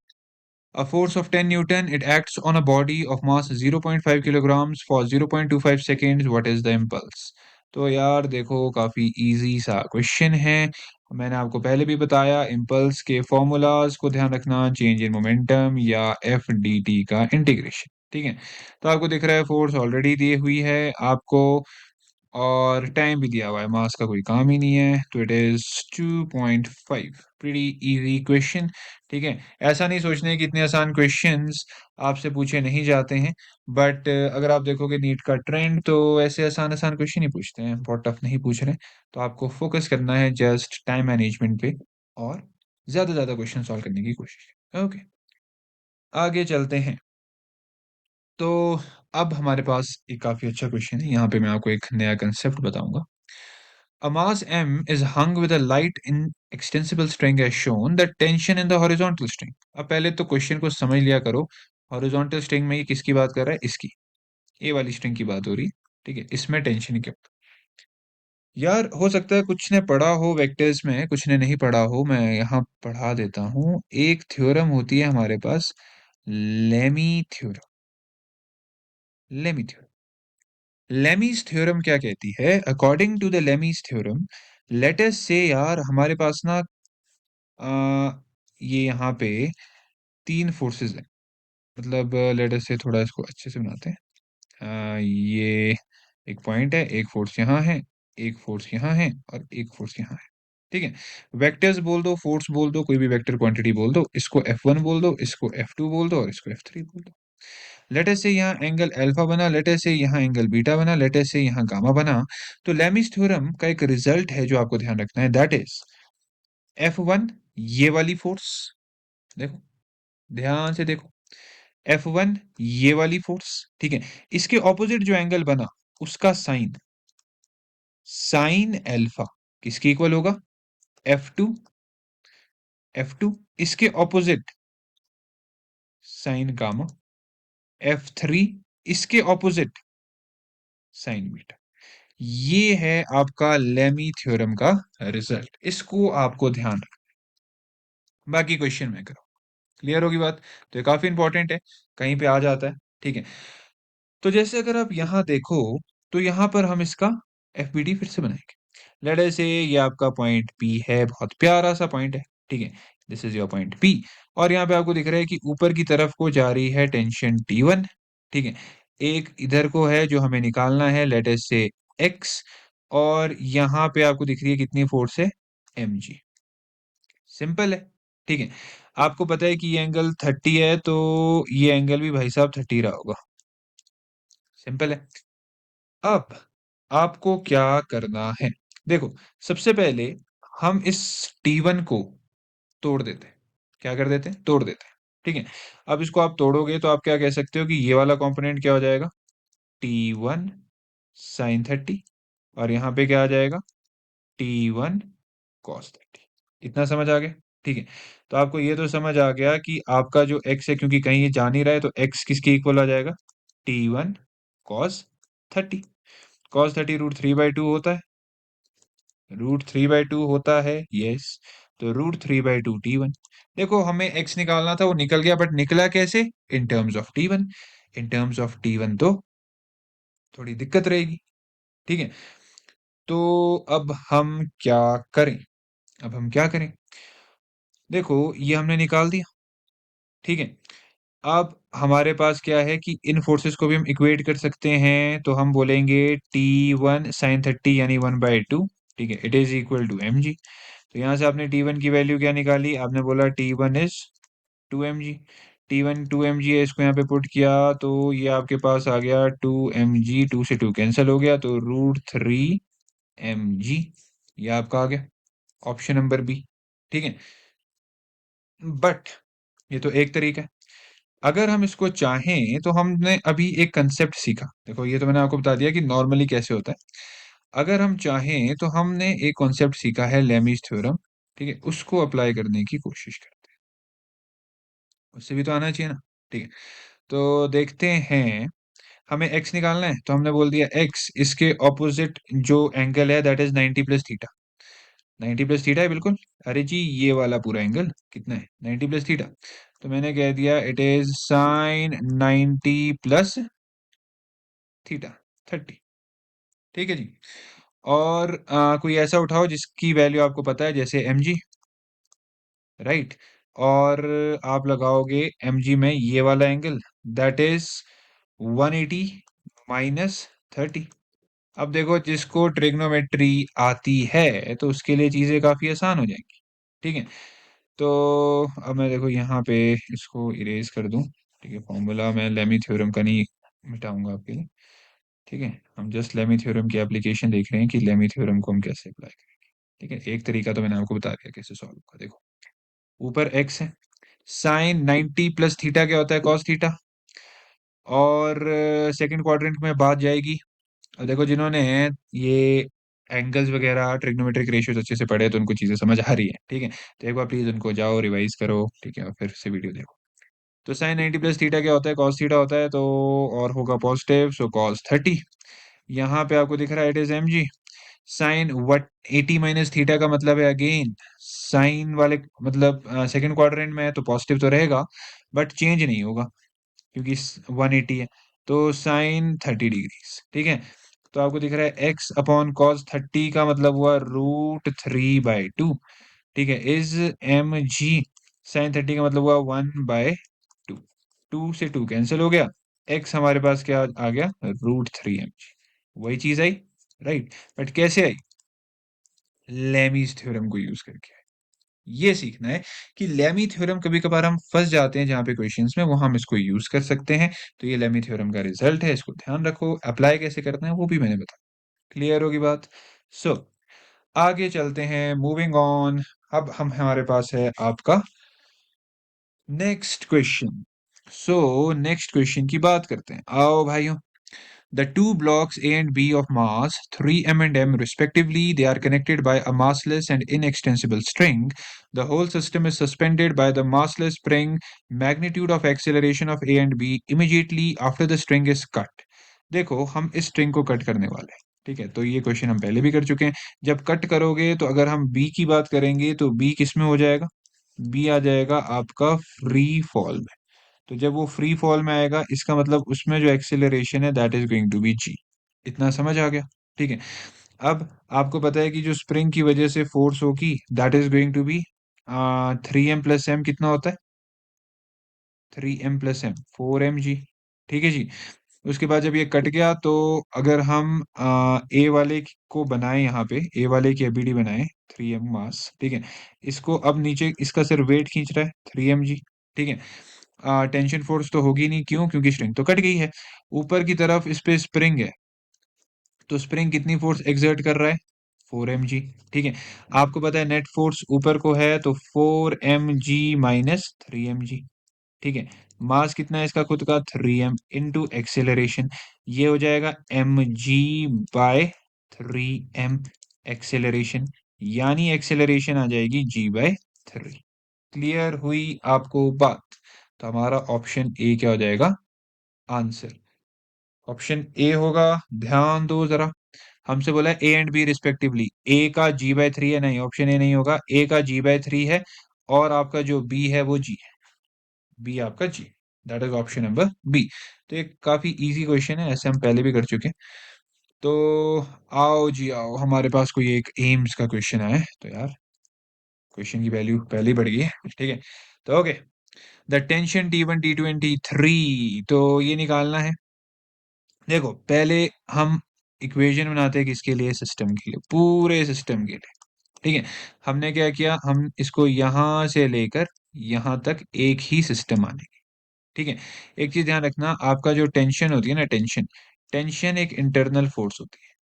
a force of 10 Newton, it acts on a body of mass 0.5 kilograms for 0.25 seconds. What is the impulse? तो यार देखो, काफी इजी सा क्वेश्चन है। मैंने आपको पहले भी बताया, इम्पल्स के फॉर्मूलाज को ध्यान रखना, चेंज इन मोमेंटम या एफ डी टी का इंटीग्रेशन। ठीक है, तो आपको दिख रहा है फोर्स ऑलरेडी दी हुई है आपको, और टाइम भी दिया हुआ है, मास का कोई काम ही नहीं है, तो it is 2.5। Pretty easy question. ठीक है, ऐसा नहीं सोचने कि इतने आसान क्वेश्चंस आपसे पूछे नहीं जाते हैं, बट अगर आप देखोगे नीट का ट्रेंड, तो ऐसे आसान आसान क्वेश्चन ही पूछते हैं, बहुत टफ नहीं पूछ रहे। तो आपको फोकस करना है जस्ट टाइम मैनेजमेंट पे, और ज्यादा ज्यादा क्वेश्चन सॉल्व करने की कोशिश। ओके, आगे चलते हैं। तो अब हमारे पास एक काफी अच्छा क्वेश्चन है, यहाँ पे मैं आपको एक नया कंसेप्ट बताऊंगा। A mass m is hung with a light in extensible string as shown the tension in the horizontal string। अब पहले तो क्वेश्चन को समझ लिया करो, हॉरिजॉन्टल स्ट्रिंग में ये किसकी बात कर रहा है, इसकी, ए वाली स्ट्रिंग की बात हो रही है। ठीक है, इसमें टेंशन क्या। यार हो सकता है कुछ ने पढ़ा हो वेक्टर्स में, कुछ ने नहीं पढ़ा हो, मैं यहाँ पढ़ा देता हूँ। एक थ्योरम होती है हमारे पास, Lami theorem. Lami theorem, Lami's theorem क्या कहती है, according to the Lami's theorem, let us say यार हमारे पास ना ये यहाँ पे तीन फोर्सेस हैं, मतलब लेट अस से थोड़ा इसको अच्छे से बनाते हैं। ये एक पॉइंट है, एक फोर्स यहाँ है, एक फोर्स यहाँ है, और एक फोर्स यहाँ है। ठीक है, वेक्टर्स बोल दो, फोर्स बोल दो, कोई भी वेक्टर क्वांटिटी बोल दो, इसको F1 बोल दो, इसको F2 बोल दो, और इसको F3 बोल दो। लेट अस से यहाँ एंगल अल्फा बना, लेट अस से यहाँ एंगल बीटा बना, लेट अस से यहाँ गामा बना। तो लेमिस थ्योरम का एक रिजल्ट है जो आपको ध्यान रखना है, दैट इज F1 ये वाली फोर्स, देखो ध्यान से देखो, F1 ये वाली फोर्स, ठीक है, इसके ऑपोजिट जो एंगल बना उसका साइन, साइन अल्फा किसके इक्वल होगा, F2, F2 इसके ऑपोजिट साइन गामा, F3 इसके ऑपोजिट साइन बीटा। ये है आपका लेमी थ्योरम का रिजल्ट, इसको आपको ध्यान रखना। बाकी क्वेश्चन में करो, क्लियर होगी बात। तो ये काफी इंपॉर्टेंट है, कहीं पे आ जाता है। ठीक है, तो जैसे अगर आप यहाँ देखो, तो यहाँ पर हम इसका एफबीडी फिर से बनाएंगे। लेट अस से ये आपका पॉइंट पी है, बहुत प्यारा सा पॉइंट है। ठीक है, this is your point P, और यहाँ पे आपको दिख रहा है कि ऊपर की तरफ को जा रही है टेंशन T1। ठीक है, एक इधर को है जो हमें निकालना है, लेट अस से एक्स, और यहाँ पे आपको दिख रही है कितनी फोर्स है, mg। सिंपल है। ठीक है, आपको पता है कि ये एंगल 30 है, तो ये एंगल भी भाई साहब 30 रहा होगा। सिंपल है। अब आपको क्या करना है, देखो, सबसे पहले हम इस T1 को तोड़ देते हैं। क्या कर देते हैं, तोड़ देते हैं। ठीक है, अब इसको आप तोड़ोगे तो आप क्या कह सकते हो कि ये वाला कंपोनेंट क्या हो जाएगा, T1 साइन 30, और यहाँ पे क्या आ जाएगा, T1 कॉस 30। इतना समझ आ गया। ठीक है, तो आपको ये तो समझ आ गया कि आपका जो x है, क्योंकि कहीं ये जा नहीं रहा है, तो x किसके इक्वल आ जाएगा, T1 कॉस 30। कॉस 30 √3/2 होता है, √3/2 होता है, यस। तो √3/2 T1। देखो, हमें x निकालना था, वो निकल गया, बट निकला कैसे, in terms of T1। In terms of T1 तो थोड़ी दिक्कत रहेगी। ठीक है, तो अब हम क्या करें, अब हम क्या करें, देखो ये हमने निकाल दिया। ठीक है, अब हमारे पास क्या है कि इन फोर्सेस को भी हम इक्वेट कर सकते हैं, तो हम बोलेंगे T1 साइन 30 यानी 1/2। ठीक है, it is equal to mg। तो यहाँ से आपने T1 की वैल्यू क्या निकाली, आपने बोला T1 is 2mg। T1 2mg है, इसको यहाँ पे पुट किया, तो ये आपके पास आ गया 2mg, 2 से 2 कैंसिल हो गया, तो √3mg, ये आपका आ गया ऑप्शन नंबर बी। ठीक है, बट ये तो एक तरीका है। अगर हम इसको चाहें तो हमने अभी एक कंसेप्ट सीखा, देखो ये तो मैंने आपको बता दिया कि नॉर्मली कैसे होता है। अगर हम चाहें तो हमने एक कॉन्सेप्ट सीखा है लेमीज थ्योरम, ठीक है, उसको अप्लाई करने की कोशिश करते हैं, उससे भी तो आना चाहिए ना। ठीक है, तो देखते हैं। हमें x निकालना है तो हमने बोल दिया x इसके ऑपोजिट जो एंगल है that is 90 plus theta. 90 plus theta है बिल्कुल। अरे जी ये वाला पूरा एंगल कितना है 90 प्लस थीटा। तो मैंने कह दिया it is sine 90 plus theta 30। ठीक है जी। और कोई ऐसा उठाओ जिसकी वैल्यू आपको पता है, जैसे mg, राइट। और आप लगाओगे mg में ये वाला एंगल दैट इज 180 माइनस 30। अब देखो जिसको ट्रिग्नोमेट्री आती है तो उसके लिए चीजें काफी आसान हो जाएंगी। ठीक है, तो अब मैं देखो यहाँ पे इसको इरेज कर दूं। ठीक है, फॉर्मूला मैं लेमी थ्योरम का नहीं मिटाऊंगा आपके लिए। ठीक है, हम जस्ट लेमी थ्योरम की एप्लीकेशन देख रहे हैं कि लेमी थ्योरम को हम कैसे अप्लाई करें। ठीक है, एक तरीका तो मैंने आपको बता दिया कैसे सॉल्व होगा। देखो ऊपर x है, साइन 90 प्लस थीटा क्या होता है कॉस थीटा। और सेकंड क्वाड्रेंट में बात जाएगी। और देखो जिन्होंने ये एंगल्स वगैरह ट्रिग्नोमेट्रिक रेशियोज अच्छे से पढ़े हैं, तो उनको चीजें समझ आ रही है। ठीक है, तो एक बार प्लीज उनको जाओ रिवाइज करो, ठीक है, और फिर से वीडियो देखो। तो साइन 90 प्लस थीटा क्या होता है कॉस थीटा होता है, तो और होगा पॉजिटिव, सो कॉस 30। यहाँ पे आपको दिख रहा है इट इज mg। साइन वट 80 माइनस थीटा का मतलब है अगेन साइन वाले, मतलब सेकंड क्वाड्रेंट में है तो पॉजिटिव तो रहेगा, बट चेंज नहीं होगा क्योंकि 180 है। तो साइन 30 डिग्रीज। ठीक है, तो आपको दिख रहा है x अपॉन कॉस 30 का मतलब हुआ √3/2। ठीक है, इज mg। साइन 30 का मतलब हुआ 1/2। 2 से 2 कैंसिल हो गया, x हमारे पास क्या आ गया √3 mg। वही चीज आई, राइट। बट कैसे आई, लेमीज थ्योरम को यूज करके आई। ये सीखना है कि लेमी थ्योरम कभी कभार हम फंस जाते हैं जहां पे क्वेश्चंस में, वो हम इसको यूज कर सकते हैं। तो ये लेमी थ्योरम का रिजल्ट है, इसको ध्यान रखो। अप्लाई कैसे करते हैं वो भी मैंने बताया। क्लियर होगी बात। सो आगे चलते हैं, मूविंग ऑन। अब हम हमारे पास है आपका next question. So next question की बात करते हैं, आओ भाइयों। The two blocks A and B of mass 3m and m respectively, they are connected by a massless and inextensible string. The whole system is suspended by the massless spring. Magnitude of acceleration of A and B immediately after the string is cut. देखो हम इस string को cut करने वाले हैं। ठीक है, तो ये क्वेश्चन हम पहले भी कर चुके हैं। जब कट करोगे तो अगर हम बी की बात करेंगे तो बी किस में हो जाएगा, बी आ जाएगा आपका फ्री फॉल में। तो जब वो फ्री फॉल में आएगा इसका मतलब उसमें जो एक्सेलरेशन है that is going to be G. इतना समझ आ गया। ठीक है, अब आपको पता है कि जो स्प्रिंग की वजह से फोर्स होगी that is going to be 3m+m कितना होता है, 3m+m 4mg। ठीक है जी। उसके बाद जब ये कट गया तो अगर हम ए वाले को बनाए, यहाँ पे ए वाले की एबीडी बनाए 3m मास। ठीक है, इसको अब नीचे इसका सिर्फ वेट खींच रहा है 3mg। ठीक है, टेंशन फोर्स तो होगी नहीं, क्यों, क्योंकि स्ट्रिंग तो कट गई है। ऊपर की तरफ इस पे स्प्रिंग है, तो स्प्रिंग कितनी फोर्स एक्सर्ट कर रहा है 4mg। ठीक है, आपको पता है नेट फोर्स ऊपर को है तो 4mg - 3mg। ठीक है, मास कितना है इसका खुद का 3m इंटू एक्सेलरेशन, ये हो जाएगा mg/3m एक्सेलरेशन, यानी एक्सेलरेशन आ जाएगी g/3। क्लियर हुई आपको बात। तो हमारा ऑप्शन ए क्या हो जाएगा आंसर, ऑप्शन ए होगा। ध्यान दो जरा, हमसे बोला है ए एंड बी रिस्पेक्टिवली, ए का g/3 है, नहीं ऑप्शन ए नहीं होगा, ए का g/3 है और आपका जो बी है वो जी है, बी आपका G, that is option number B. तो एक काफी इजी क्वेश्चन है, ऐसे हम पहले भी कर चुके हैं। तो आओ जी आओ, हमारे पास कोई एक एम्स का क्वेश्चन आए तो यार क्वेश्चन की वैल्यू पहले ही बढ़ गई है। ठीक है, तो okay, the tension T1 T2 and T3, तो ये निकालना है। देखो पहले हम इक्वेशन बनाते हैं किसके लिए, सिस्टम के लिए, पूरे सिस्टम के लिए। ठीक है, हमने क्या किया, हम इसको यहां से लेकर यहां तक एक ही सिस्टम आने। ठीक है, एक चीज ध्यान रखना, आपका जो टेंशन होती है ना, टेंशन, टेंशन एक इंटरनल फोर्स होती है,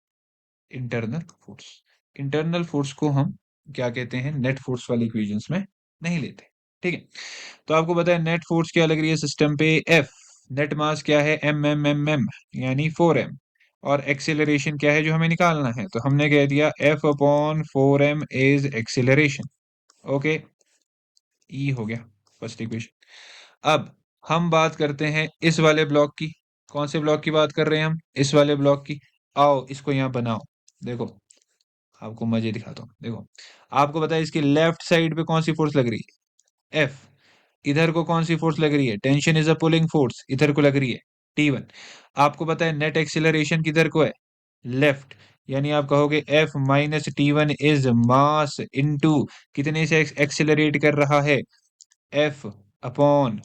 इंटरनल फोर्स। इंटरनल फोर्स को हम क्या कहते हैं, नेट फोर्स वाली इक्वेशंस में नहीं लेते। ठीक है। तो आपको पता है नेट फोर्स क्या लग रही है सिस्टम पे, एफ। नेट मास क्या है, एम, यानी 4m। और एक्सेलरेशन क्या है जो हमें निकालना है, तो हमने कह दिया F/4m इज एक्सेलरेशन। ओके, ई हो गया फर्स्ट इक्वेशन। अब हम बात करते हैं इस वाले ब्लॉक की। कौन से ब्लॉक की बात कर रहे हैं हम, इस वाले ब्लॉक की। आओ इसको यहाँ बनाओ, देखो आपको मजे दिखाता हूँ। देखो आपको पता है इसकी लेफ्ट साइड पे कौन सी फोर्स लग रही है, एफ। इधर को कौन सी फोर्स लग रही है, tension is a pulling force, इधर को लग रही है T1। आपको पता है नेट एक्सिलरेशन किधर को है, लेफ्ट। यानी आप कहोगे F-T1 इज मास इनटू कितने से एक्सिलरेट कर रहा है, F/4m।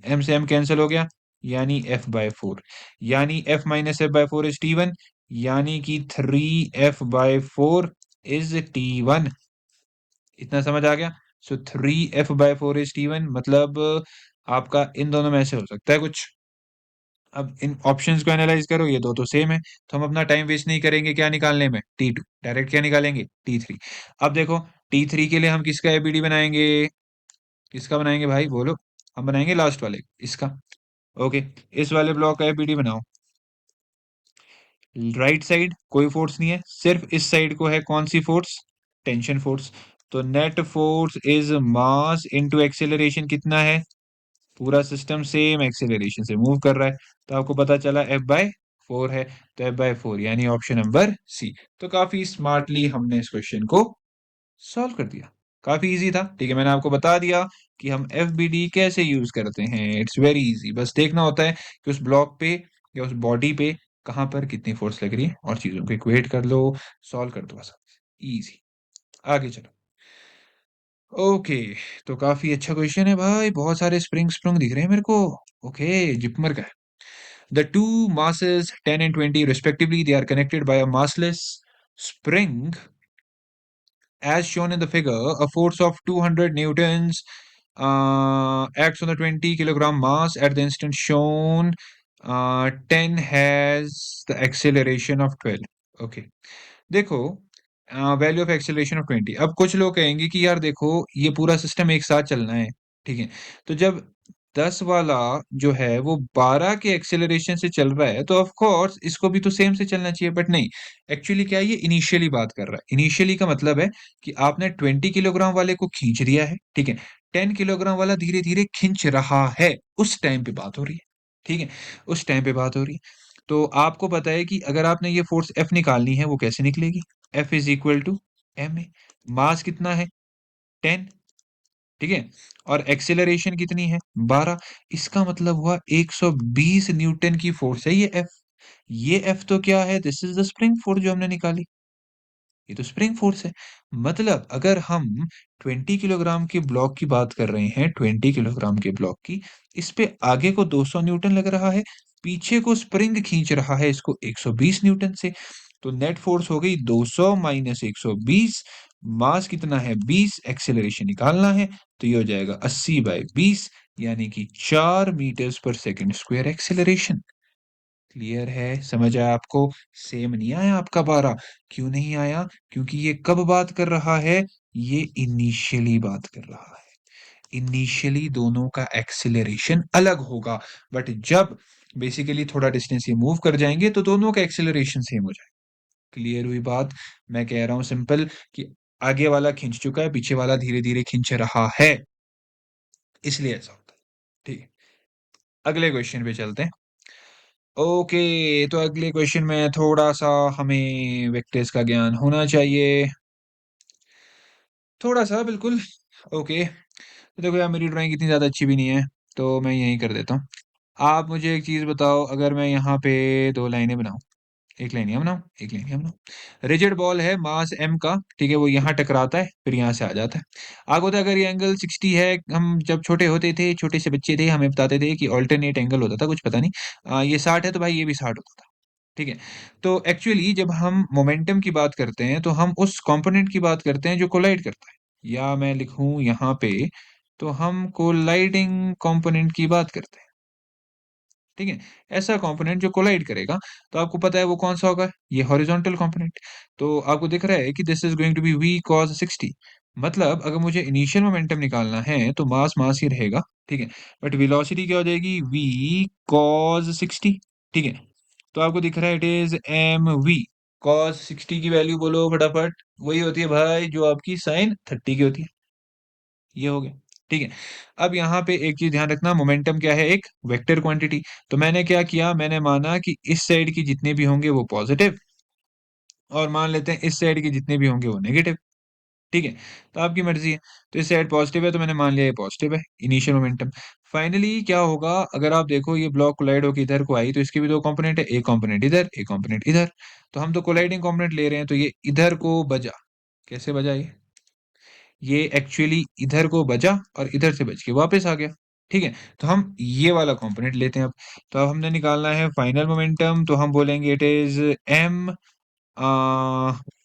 m से m कैंसिल हो गया, यानी F/4। यानी F-F/4 इज T1, यानी कि 3F/4 इज T1। इतना समझ आ गया। सो 3F/4 इज T1, मतलब आपका इन दोनों में से हो सकता है कुछ। अब इन ऑप्शंस को एनालाइज करो, ये दो तो सेम है, तो हम अपना टाइम वेस्ट नहीं करेंगे क्या निकालने में, T2। डायरेक्ट क्या निकालेंगे, T3। अब देखो T3 के लिए हम किसका एबीडी बनाएंगे, किसका बनाएंगे भाई बोलो। हम बनाएंगे लास्ट वाले इसका। ओके, इस वाले ब्लॉक का एबीडी बनाओ। राइट साइड कोई फोर्स नहीं है, सिर्फ इस साइड को है कौन सी फोर्स, टेंशन फोर्स। तो net force is mass into acceleration कितना है, पूरा सिस्टम सेम एक्सेलरेशन से मूव कर रहा है, तो आपको पता चला F/4 है। तो F/4 यानी ऑप्शन नंबर सी। तो काफी स्मार्टली हमने इस क्वेश्चन को सॉल्व कर दिया, काफी इजी था। ठीक है, मैंने आपको बता दिया कि हम FBD कैसे यूज करते हैं। इट्स वेरी इजी, बस देखना होता है कि उस ब्लॉक पे या उस बॉडी पे कहां पर कितनी फोर्स लग रही है, और चीजों को इक्वेट कर लो, सॉल्व कर दो, बस इजी। आगे चलो। ओके, तो काफी अच्छा क्वेश्चन है भाई, बहुत सारे स्प्रिंग स्प्रिंग दिख रहे हैं मेरे को। ओके, जिपमर का है। The two masses 10 and 20 respectively, they are connected by a massless spring. As shown in the figure, a force of 200 newtons acts on the 20 kilogram mass at the instant shown. 10 has the acceleration of 12. Okay. देखो, value of acceleration of 20। अब कुछ लोग कहेंगे कि यार देखो ये पूरा सिस्टम एक साथ चलना है, ठीक है। तो जब 10 वाला जो है वो 12 के एक्सेलरेशन से चल रहा है, तो ऑफ कोर्स इसको भी तो सेम से चलना चाहिए, बट नहीं। एक्चुअली क्या है, ये इनिशियली बात कर रहा है। इनिशियली का मतलब है कि आपने 20 किलोग्राम वाले को खींच दिया है, ठीक है। 10 किलोग्राम वाला धीरे धीरे खींच रहा है, उस टाइम पे बात हो रही है, ठीक है। उस टाइम पे बात हो रही है। तो आपको पता है कि अगर आपने ये फोर्स F निकालनी है, वो कैसे निकलेगी, F is equal to ma। Mass कितना है, 10, ठीक है। और एक्सेलरेशन कितनी है, 12। इसका मतलब हुआ 120 न्यूटन की फोर्स है ये F। ये F तो क्या है, this is the spring force जो हमने निकाली, ये तो स्प्रिंग फोर्स है। मतलब अगर हम 20 किलोग्राम के ब्लॉक की बात कर रहे हैं, 20 किलोग्राम के ब्लॉक की, इस पे आगे को 200 न्यूटन लग रहा है, पीछे को स्प्रिंग खींच रहा है इसको 120 न्यूटन से। तो नेट फोर्स हो गई 200 माइनस 120। मास कितना है, 20। एक्सेलरेशन निकालना है, तो ये हो जाएगा 80/20, यानी कि 4 मीटर्स पर सेकंड स्क्वायर एक्सेलरेशन। क्लियर है, समझ आया आपको। सेम नहीं आया आपका 12, क्यों नहीं आया, क्योंकि ये कब बात कर रहा है, ये इनिशियली बात कर रहा है। इनिशियली दोनों का एक्सेलरेशन अलग होगा, बट जब बेसिकली थोड़ा डिस्टेंस ये मूव कर जाएंगे तो दोनों का एक्सेलरेशन सेम हो जाएगा। क्लियर हुई बात। मैं कह रहा हूं सिंपल कि आगे वाला खींच चुका है, पीछे वाला धीरे धीरे खींच रहा है, इसलिए ऐसा होता है। ठीक है, अगले क्वेश्चन पे चलते हैं। ओके, तो अगले क्वेश्चन में थोड़ा सा हमें वेक्टर्स का ज्ञान होना चाहिए, थोड़ा सा बिल्कुल। ओके, तो देखो यार मेरी ड्राइंग इतनी ज़्यादा अच्छी भी नहीं है, तो मैं यही कर देता हूँ। आप मुझे एक चीज़ बताओ, अगर मैं यहाँ पे दो लाइनें बनाऊं, एक लाइन यहाँ बनाओ, एक लाइन यहाँ बनाओ। रिजिड बॉल है मास m का, ठीक है, वो यहाँ टकराता है फिर यहाँ से आ जाता है। आगे होता है अगर ये एंगल 60 है, हम जब छोटे होते थे, छोटे से बच्चे थे, हमें बताते थे कि ऑल्टरनेट एंगल होता था, कुछ पता नहीं। ये 60 है तो भाई ये भी 60 होता था, ठीक है। तो एक्चुअली जब हम मोमेंटम की बात करते हैं, तो हम उस कंपोनेंट की बात करते हैं जो कोलाइड करता है, या मैं लिखूं यहाँ पे, तो हम कोलाइडिंग कंपोनेंट की बात करते हैं, ठीक है। ऐसा कंपोनेंट जो कोलाइड करेगा, तो आपको पता है वो कौन सा होगा, ये हॉरिजॉन्टल कंपोनेंट। तो आपको दिख रहा है कि this is going to be v cos 60। मतलब अगर मुझे इनिशियल मोमेंटम निकालना है तो मास मास ही रहेगा, ठीक है। बट वेलोसिटी क्या हो जाएगी, v cos 60, ठीक है। तो आपको दिख रहा है it is m v. cos 60 की वैल्यू बोलो फटाफट, वही होती है भाई जो आपकी साइन 30 की होती है। ये हो गया, ठीक है। अब यहाँ पे एक चीज ध्यान रखना, मोमेंटम क्या है, एक वेक्टर क्वांटिटी। तो मैंने क्या किया, मैंने माना कि इस साइड की जितने भी होंगे वो पॉजिटिव, और मान लेते हैं इस साइड के जितने भी होंगे वो नेगेटिव, ठीक है। तो आपकी मर्जी है। तो इस साइड पॉजिटिव है तो मैंने मान लिया ये पॉजिटिव है, इनिशियल मोमेंटम। फाइनली क्या होगा, अगर आप देखो ये ब्लॉक कोलाइड होकर इधर को आई तो इसके भी दो कंपोनेंट है, एक कंपोनेंट इधर, एक कंपोनेंट इधर। तो हम तो कोलाइडिंग कंपोनेंट ले रहे हैं, तो ये इधर को बजा, कैसे बजा ये एक्चुअली इधर को बजा और इधर से बच के वापस आ गया, ठीक है। तो हम ये वाला कंपोनेंट लेते हैं अब। तो अब हमने निकालना है फाइनल मोमेंटम, तो हम बोलेंगे it is m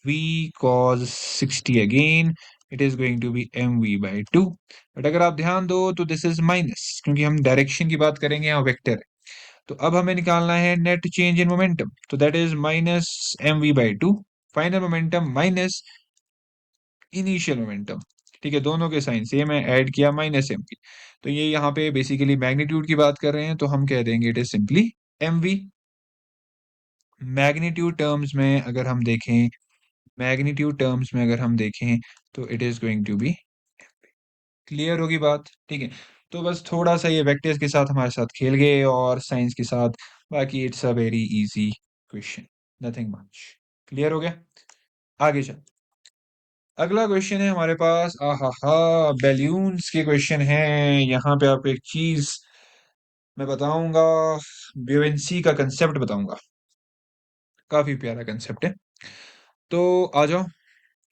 v cos 60 again, it is going to be mv by 2। But अगर आप ध्यान दो तो दिस इज माइनस, क्योंकि हम डायरेक्शन की बात करेंगे, यहाँ वेक्टर है। तो अब हमें निकालना है नेट चेंज इन मोमेंटम, तो that is minus mv by 2, final momentum minus initial momentum, ठीक है। दोनों के साइन सेम है, ऐड किया माइनस एम वी। तो ये यहाँ पे बेसिकली मैग्नीट्यूड की बात कर रहे हैं, तो हम कह देंगे it is simply m v. Magnitude terms में अगर हम देखें, मैग्नीट्यूड टर्म्स में अगर हम देखें तो it is going to be, clear होगी बात, ठीक है। तो बस थोड़ा सा ये वेक्टर्स के साथ हमारे साथ खेल गए और साइंस के साथ, बाकी it's a very easy question, nothing much. Clear हो गया, आगे चल। अगला क्वेश्चन है हमारे पास, आहा हा, बैलून्स के क्वेश्चन है। यहाँ पे आपको एक चीज मैं बताऊंगा, ब्यूएंसी का कंसेप्ट बताऊंगा, काफी प्यारा कंसेप्ट है। तो आ जाओ,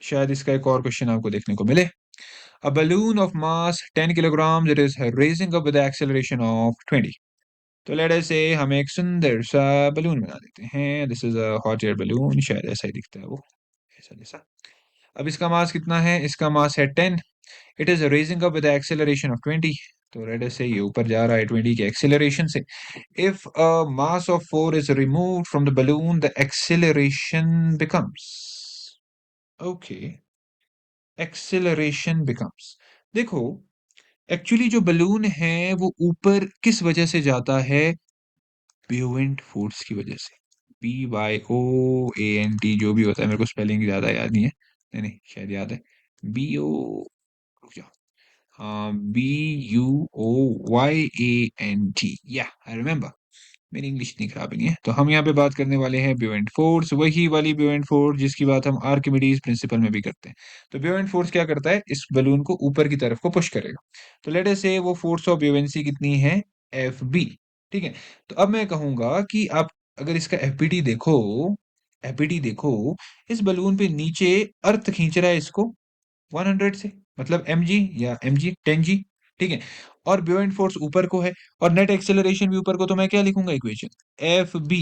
शायद इसका एक और क्वेश्चन आपको देखने को मिले। A balloon of mass 10 kilograms, it is raising up with the acceleration of 20। तो लेट अस से हम एक सुंदर सा बलून बना देते हैं, this is a hot air balloon, शायद ऐसा ही दिखता है वो, ऐसा जैसा। अब इसका मास कितना है, इसका मास है 10, it is raising up with acceleration of 20। तो लेट अस से ये ऊपर जा रहा है 20 के एक्सेलरेशन से। If a mass of 4 is removed from the balloon, the acceleration becomes, okay, acceleration becomes, देखो एक्चुअली जो बलून है वो ऊपर किस वजह से जाता है, ब्यूएंट फोर्स की वजह से। BYOANT जो भी होता है, मेरे को स्पेलिंग ज्यादा याद नहीं है, नहीं नहीं शायद याद है, BO, रुक जाओ, हाँ, BUOYANT, या आई रिमेम्बर। मेरी इंग्लिश इतनी खराब नहीं है। तो हम यहाँ पे बात करने वाले हैं ब्यूएंट फोर्स, वही वाली ब्यूएंट फोर्स जिसकी बात हम आर्किमिडीज प्रिंसिपल में भी करते हैं। तो ब्यूएंट फोर्स क्या करता है, इस बलून को ऊपर की तरफ को पुश करेगा। तो लेट अस से वो फोर्स ऑफ ब्यूएंसी कितनी है, FB, ठीक है। तो अब मैं कहूंगा कि आप अगर इसका FBT देखो, FBT देखो, इस बलून पे नीचे अर्थ खींच रहा है इसको 100 से, मतलब mg या mg 10g, ठीक है। और ब्यूएंट फोर्स ऊपर को है, और नेट एक्सेलरेशन भी ऊपर को, तो मैं क्या लिखूंगा इक्वेशन, FB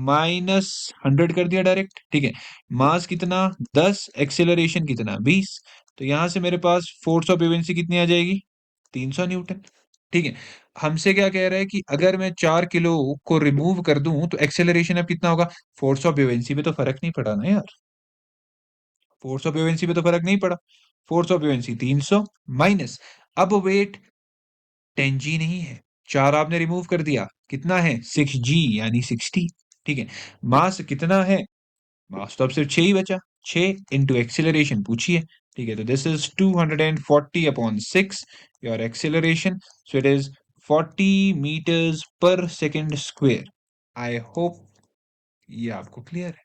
माइनस 100 कर दिया डायरेक्ट, ठीक है। मास कितना 10, एक्सेलरेशन कितना 20। तो यहां से मेरे पास फोर्स ऑफ ब्यूएंसी कितनी आ जाएगी, 300 न्यूटन, ठीक है। हमसे क्या कह रहा है कि अगर मैं 4 किलो को रिमूव कर दूं तो एक्सेलरेशन अब कितना होगा, फोर्स ऑफ ब्यूएंसी पे तो फर्क नहीं पड़ा ना यार, फोर्स ऑफ ब्यूएंसी पे तो फर्क नहीं पड़ा। फोर्स ऑफ ब्यूएंसी 300 माइनस, अब वेट 10g नहीं है, 4 आपने रिमूव कर दिया, कितना है 6g यानी 60, ठीक है। मास कितना है, मास तो अब सिर्फ 6 ही बचा, 6 इंटू एक्सिलरेशन पूछिए, ठीक है। तो this is 240 upon 6 your acceleration, so it is 40 metres पर सेकेंड स्क्वेयर। आई होप ये आपको क्लियर है,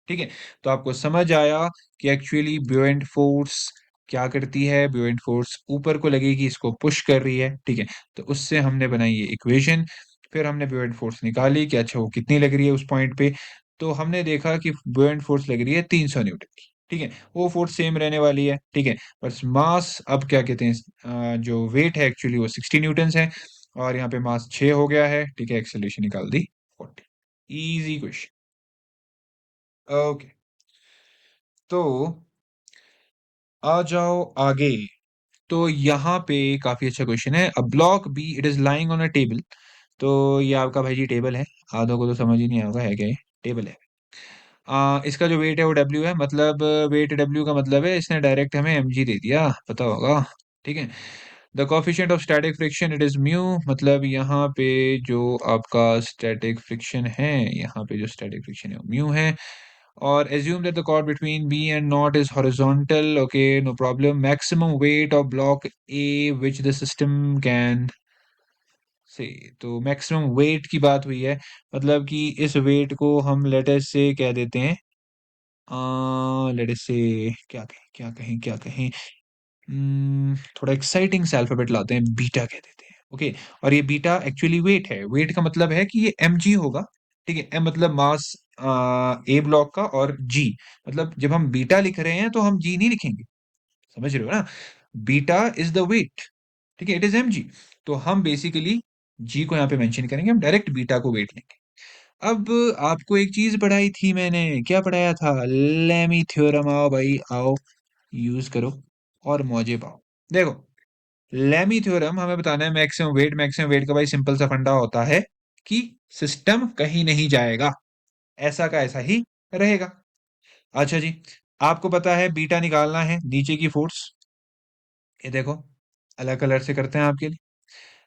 ठीक है। तो आपको समझ आया कि एक्चुअली ब्यूएंट फोर्स क्या करती है, ब्यूएंट फोर्स ऊपर को लगेगी, इसको पुश कर रही है, ठीक है। तो उससे हमने बनाई ये इक्वेशन, फिर हमने ब्यूएंट फोर्स निकाली कि अच्छा वो कितनी लग रही है उस पॉइंट पे। तो हमने देखा कि ब्यूएंट फोर्स लग रही है 300 न्यूटन की, ठीक है। वो फोर्स सेम रहने वाली है, ठीक है। बस मास अब क्या कहते हैं, जो वेट है एक्चुअली वो 60 न्यूटन है, और यहाँ पे मास 6 हो गया है, ठीक है। एक्सेलरेशन निकाल दी 40, इजी क्वेश्चन, ओके। तो आ जाओ आगे। तो यहाँ पे काफी अच्छा क्वेश्चन है, a block B it is lying on a table. तो ये आपका भाई जी टेबल है, आधों को तो समझ ही नहीं आएगा है क्या ये, टेबल है। इसका जो वेट है वो डब्ल्यू है, मतलब वेट डब्ल्यू का मतलब है इसने डायरेक्ट हमें mg दे दिया, पता होगा। ठीक है। The coefficient of static friction it is mu, मतलब यहाँ पे जो आपका स्टैटिक फ्रिक्शन है, यहाँ पे जो स्टैटिक फ्रिक्शन है वो म्यू है। और assume that the chord between B and knot is horizontal. Okay, no problem. Maximum weight of block A which the system can से, तो मैक्सिमम वेट की बात हुई है, मतलब कि इस वेट को हम लेटर से कह देते हैं, लेटर से क्या कहें, थोड़ा एक्साइटिंग से अल्फाबेट लाते हैं, बीटा कह देते हैं। ओके। और ये बीटा एक्चुअली वेट है, वेट का मतलब है कि ये mg होगा। ठीक है। m मतलब मास ए ब्लॉक का, और g मतलब जब हम बीटा लिख रहे हैं तो हम g नहीं लिखेंगे, समझ रहे हो ना। Beta is the weight. ठीक है, इट इज mg। तो हम बेसिकली g को यहाँ पे मेंशन करेंगे, हम डायरेक्ट बीटा को वेट लेंगे। अब आपको एक चीज पढ़ाई थी मैंने, क्या पढ़ाया था, लेमी थ्योरम। आओ भाई आओ, यूज करो और मौजे पाओ। देखो, लेमी थ्योरम हमें बताना है मैक्सिमम वेट का भाई सिंपल सा फंडा होता है कि सिस्टम कहीं नहीं जाएगा, ऐसा का ऐसा ही रहेगा। अच्छा जी, आपको पता है बीटा निकालना है, नीचे की फोर्स, ये देखो अलग कलर से करते हैं आपके लिए।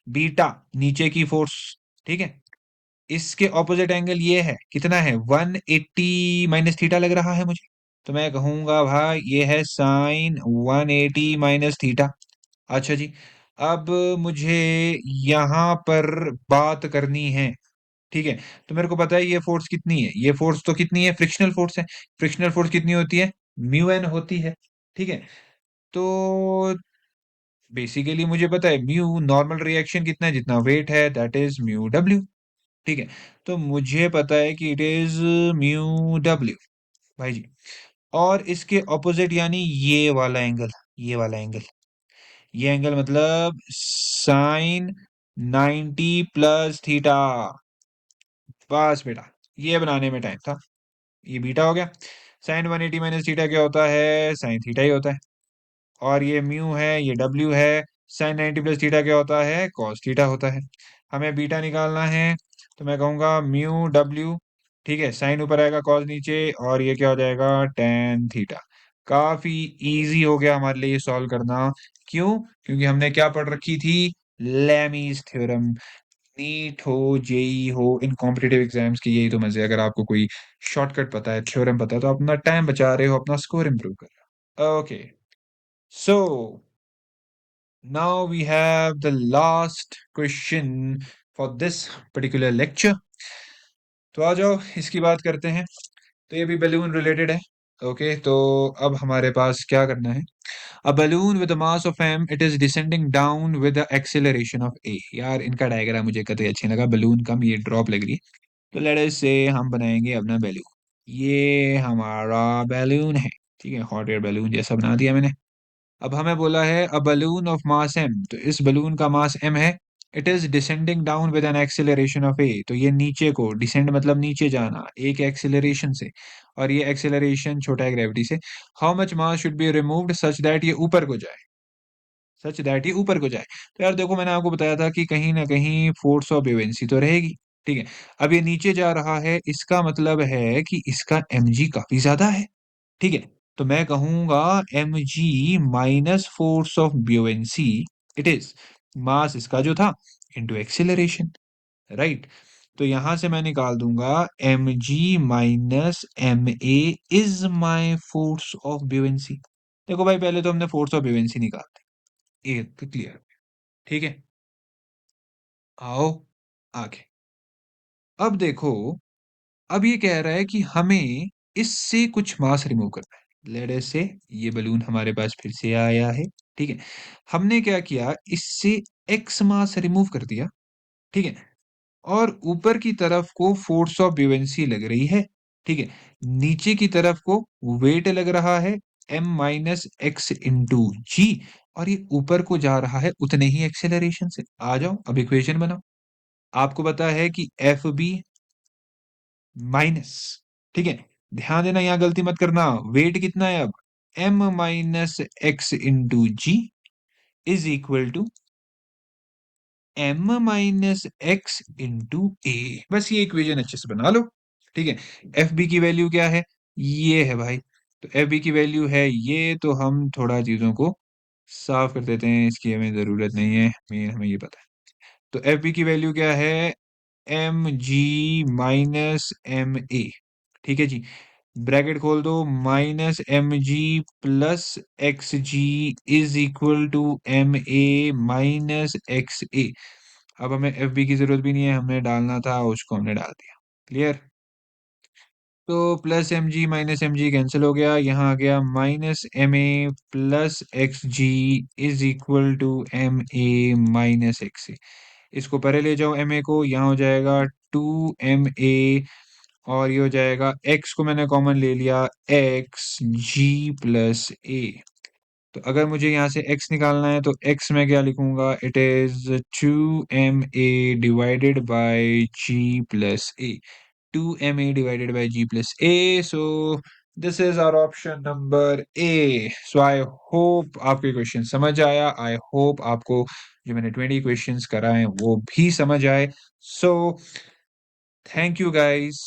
बीटा नीचे की फोर्स, ठीक है। इसके ऑपोजिट एंगल ये है, कितना है, 180 माइनस थीटा लग रहा है मुझे, तो मैं कहूंगा भाई ये है साइन 180 माइनस थीटा। अच्छा जी, अब मुझे यहाँ पर बात करनी है। ठीक है। तो मेरे को पता है ये फोर्स कितनी है, ये फोर्स तो कितनी है, फ्रिक्शनल फोर्स है। फ्रिक्शनल फोर्स कितनी होती है, म्यू एन होती है। ठीक है। तो बेसिकली मुझे पता है म्यू नॉर्मल रिएक्शन कितना है, जितना वेट है, दैट इज म्यू डब्ल्यू। ठीक है। तो मुझे पता है कि इट इज म्यू डब्ल्यू, भाई जी। और इसके ऑपोजिट यानी ये वाला एंगल, ये एंगल मतलब साइन 90 प्लस थीटा। बस बेटा, ये बनाने में टाइम था, ये बीटा हो गया। साइन 180 माइनस थीटा क्या होता है, साइन थीटा ही होता है। और ये म्यू है, ये डब्ल्यू है। साइन 90 प्लस थीटा क्या होता है, कॉस थीटा होता है। हमें बीटा निकालना है, तो मैं कहूंगा म्यू डब्ल्यू। ठीक है, साइन ऊपर आएगा, कॉस नीचे, और ये क्या हो जाएगा, टेन थीटा। काफी इजी हो गया हमारे लिए ये सॉल्व करना। क्यों? क्योंकि हमने क्या पढ़ रखी थी, लेमीज थ्योरम। नीट हो, जेई हो, इन कॉम्पिटेटिव एग्जाम्स के यही तो मजे हैं। अगर आपको कोई शॉर्टकट पता है, थ्योरम पता है, तो आप अपना टाइम बचा रहे हो, अपना स्कोर इंप्रूव कर रहे हो। Okay, so now we have the last question for this particular lecture. तो आ जाओ इसकी बात करते हैं। तो ये भी बलून रिलेटेड है। ओके, तो अब हमारे पास क्या करना है, a balloon with mass of m it is descending down with the acceleration of a। यार इनका डायग्राम मुझे कतई अच्छी लगा, बलून कम, ये ड्रॉप लग रही है। तो लेट अस से हम बनाएंगे अपना बैलून, ये हमारा बैलून है। ठीक है, हॉट एयर बैलून जैसा बना दिया मैंने। अब हमें बोला है a balloon of mass M, तो इस बलून का मास एम है। It is descending down with an acceleration of A, तो ये नीचे को, डिसेंड मतलब नीचे जाना, एक एक्सेलरेशन से, और ये एक्सेलरेशन छोटा है ग्रेविटी से। How much mass should be removed such that ये ऊपर को जाए, सच दैट ये ऊपर को जाए। तो यार देखो, मैंने आपको बताया था कि कहीं ना कहीं फोर्स ऑफ बेवेंसी तो रहेगी। ठीक है। अब ये नीचे जा रहा है, इसका मतलब है कि इसका mg काफी ज्यादा है। ठीक है। तो मैं कहूंगा mg minus force of buoyancy, it is mass इसका जो था इनटू एक्सेलरेशन, राइट। तो यहां से मैं निकाल दूंगा mg minus ma is my force of buoyancy. देखो भाई, पहले तो हमने फोर्स ऑफ ब्यूएंसी निकालते, ये तो क्लियर। ठीक है, आओ आगे। अब देखो, अब ये कह रहा है कि हमें इससे कुछ मास रिमूव करना है। लेट अस से ये बलून हमारे पास फिर से आया है। ठीक है। हमने क्या किया, इससे एक्स मास रिमूव कर दिया। ठीक है। और ऊपर की तरफ को फोर्स ऑफ ब्यूएंसी लग रही है। ठीक है। नीचे की तरफ को वेट लग रहा है, m माइनस एक्स इंटू जी। और ये ऊपर को जा रहा है उतने ही एक्सेलरेशन से। आ जाओ अब इक्वेशन बनाओ। आपको पता है कि एफ बी माइनस, ठीक है, ध्यान देना यहां गलती मत करना, वेट कितना है अब, m minus X into G is equal to m minus X into A. बस ये इक्वेशन अच्छे से बना लो। ठीक है। एफ बी की वैल्यू क्या है, ये है भाई। तो एफ बी की वैल्यू है ये, तो हम थोड़ा चीजों को साफ कर देते हैं, इसकी हमें जरूरत नहीं है, मेन हमें ये पता है। तो एफ बी की वैल्यू क्या है, M G minus M A. ठीक है जी, ब्रैकेट खोल दो, minus M G plus X G is equal to M A minus X A. अब हमें एफ बी की जरूरत भी नहीं है, हमने डालना था, उसको हमने डाल दिया। क्लियर। तो plus M G minus M G cancel हो गया, यहाँ आ गया minus M A plus X G is equal to M A minus X A. इसको परे ले जाओ, एम ए को, यहाँ हो जाएगा टू एम ए, और ये हो जाएगा x को मैंने कॉमन ले लिया, एक्स जी प्लस ए। तो अगर मुझे यहाँ से x निकालना है तो x में क्या लिखूंगा, it is two M a divided by g plus a, two M a divided by g plus a. So this is our option number A. So I hope आपके क्वेश्चन समझ आया, I hope आपको जो मैंने 20 questions कराए वो भी समझ आए। So thank you guys.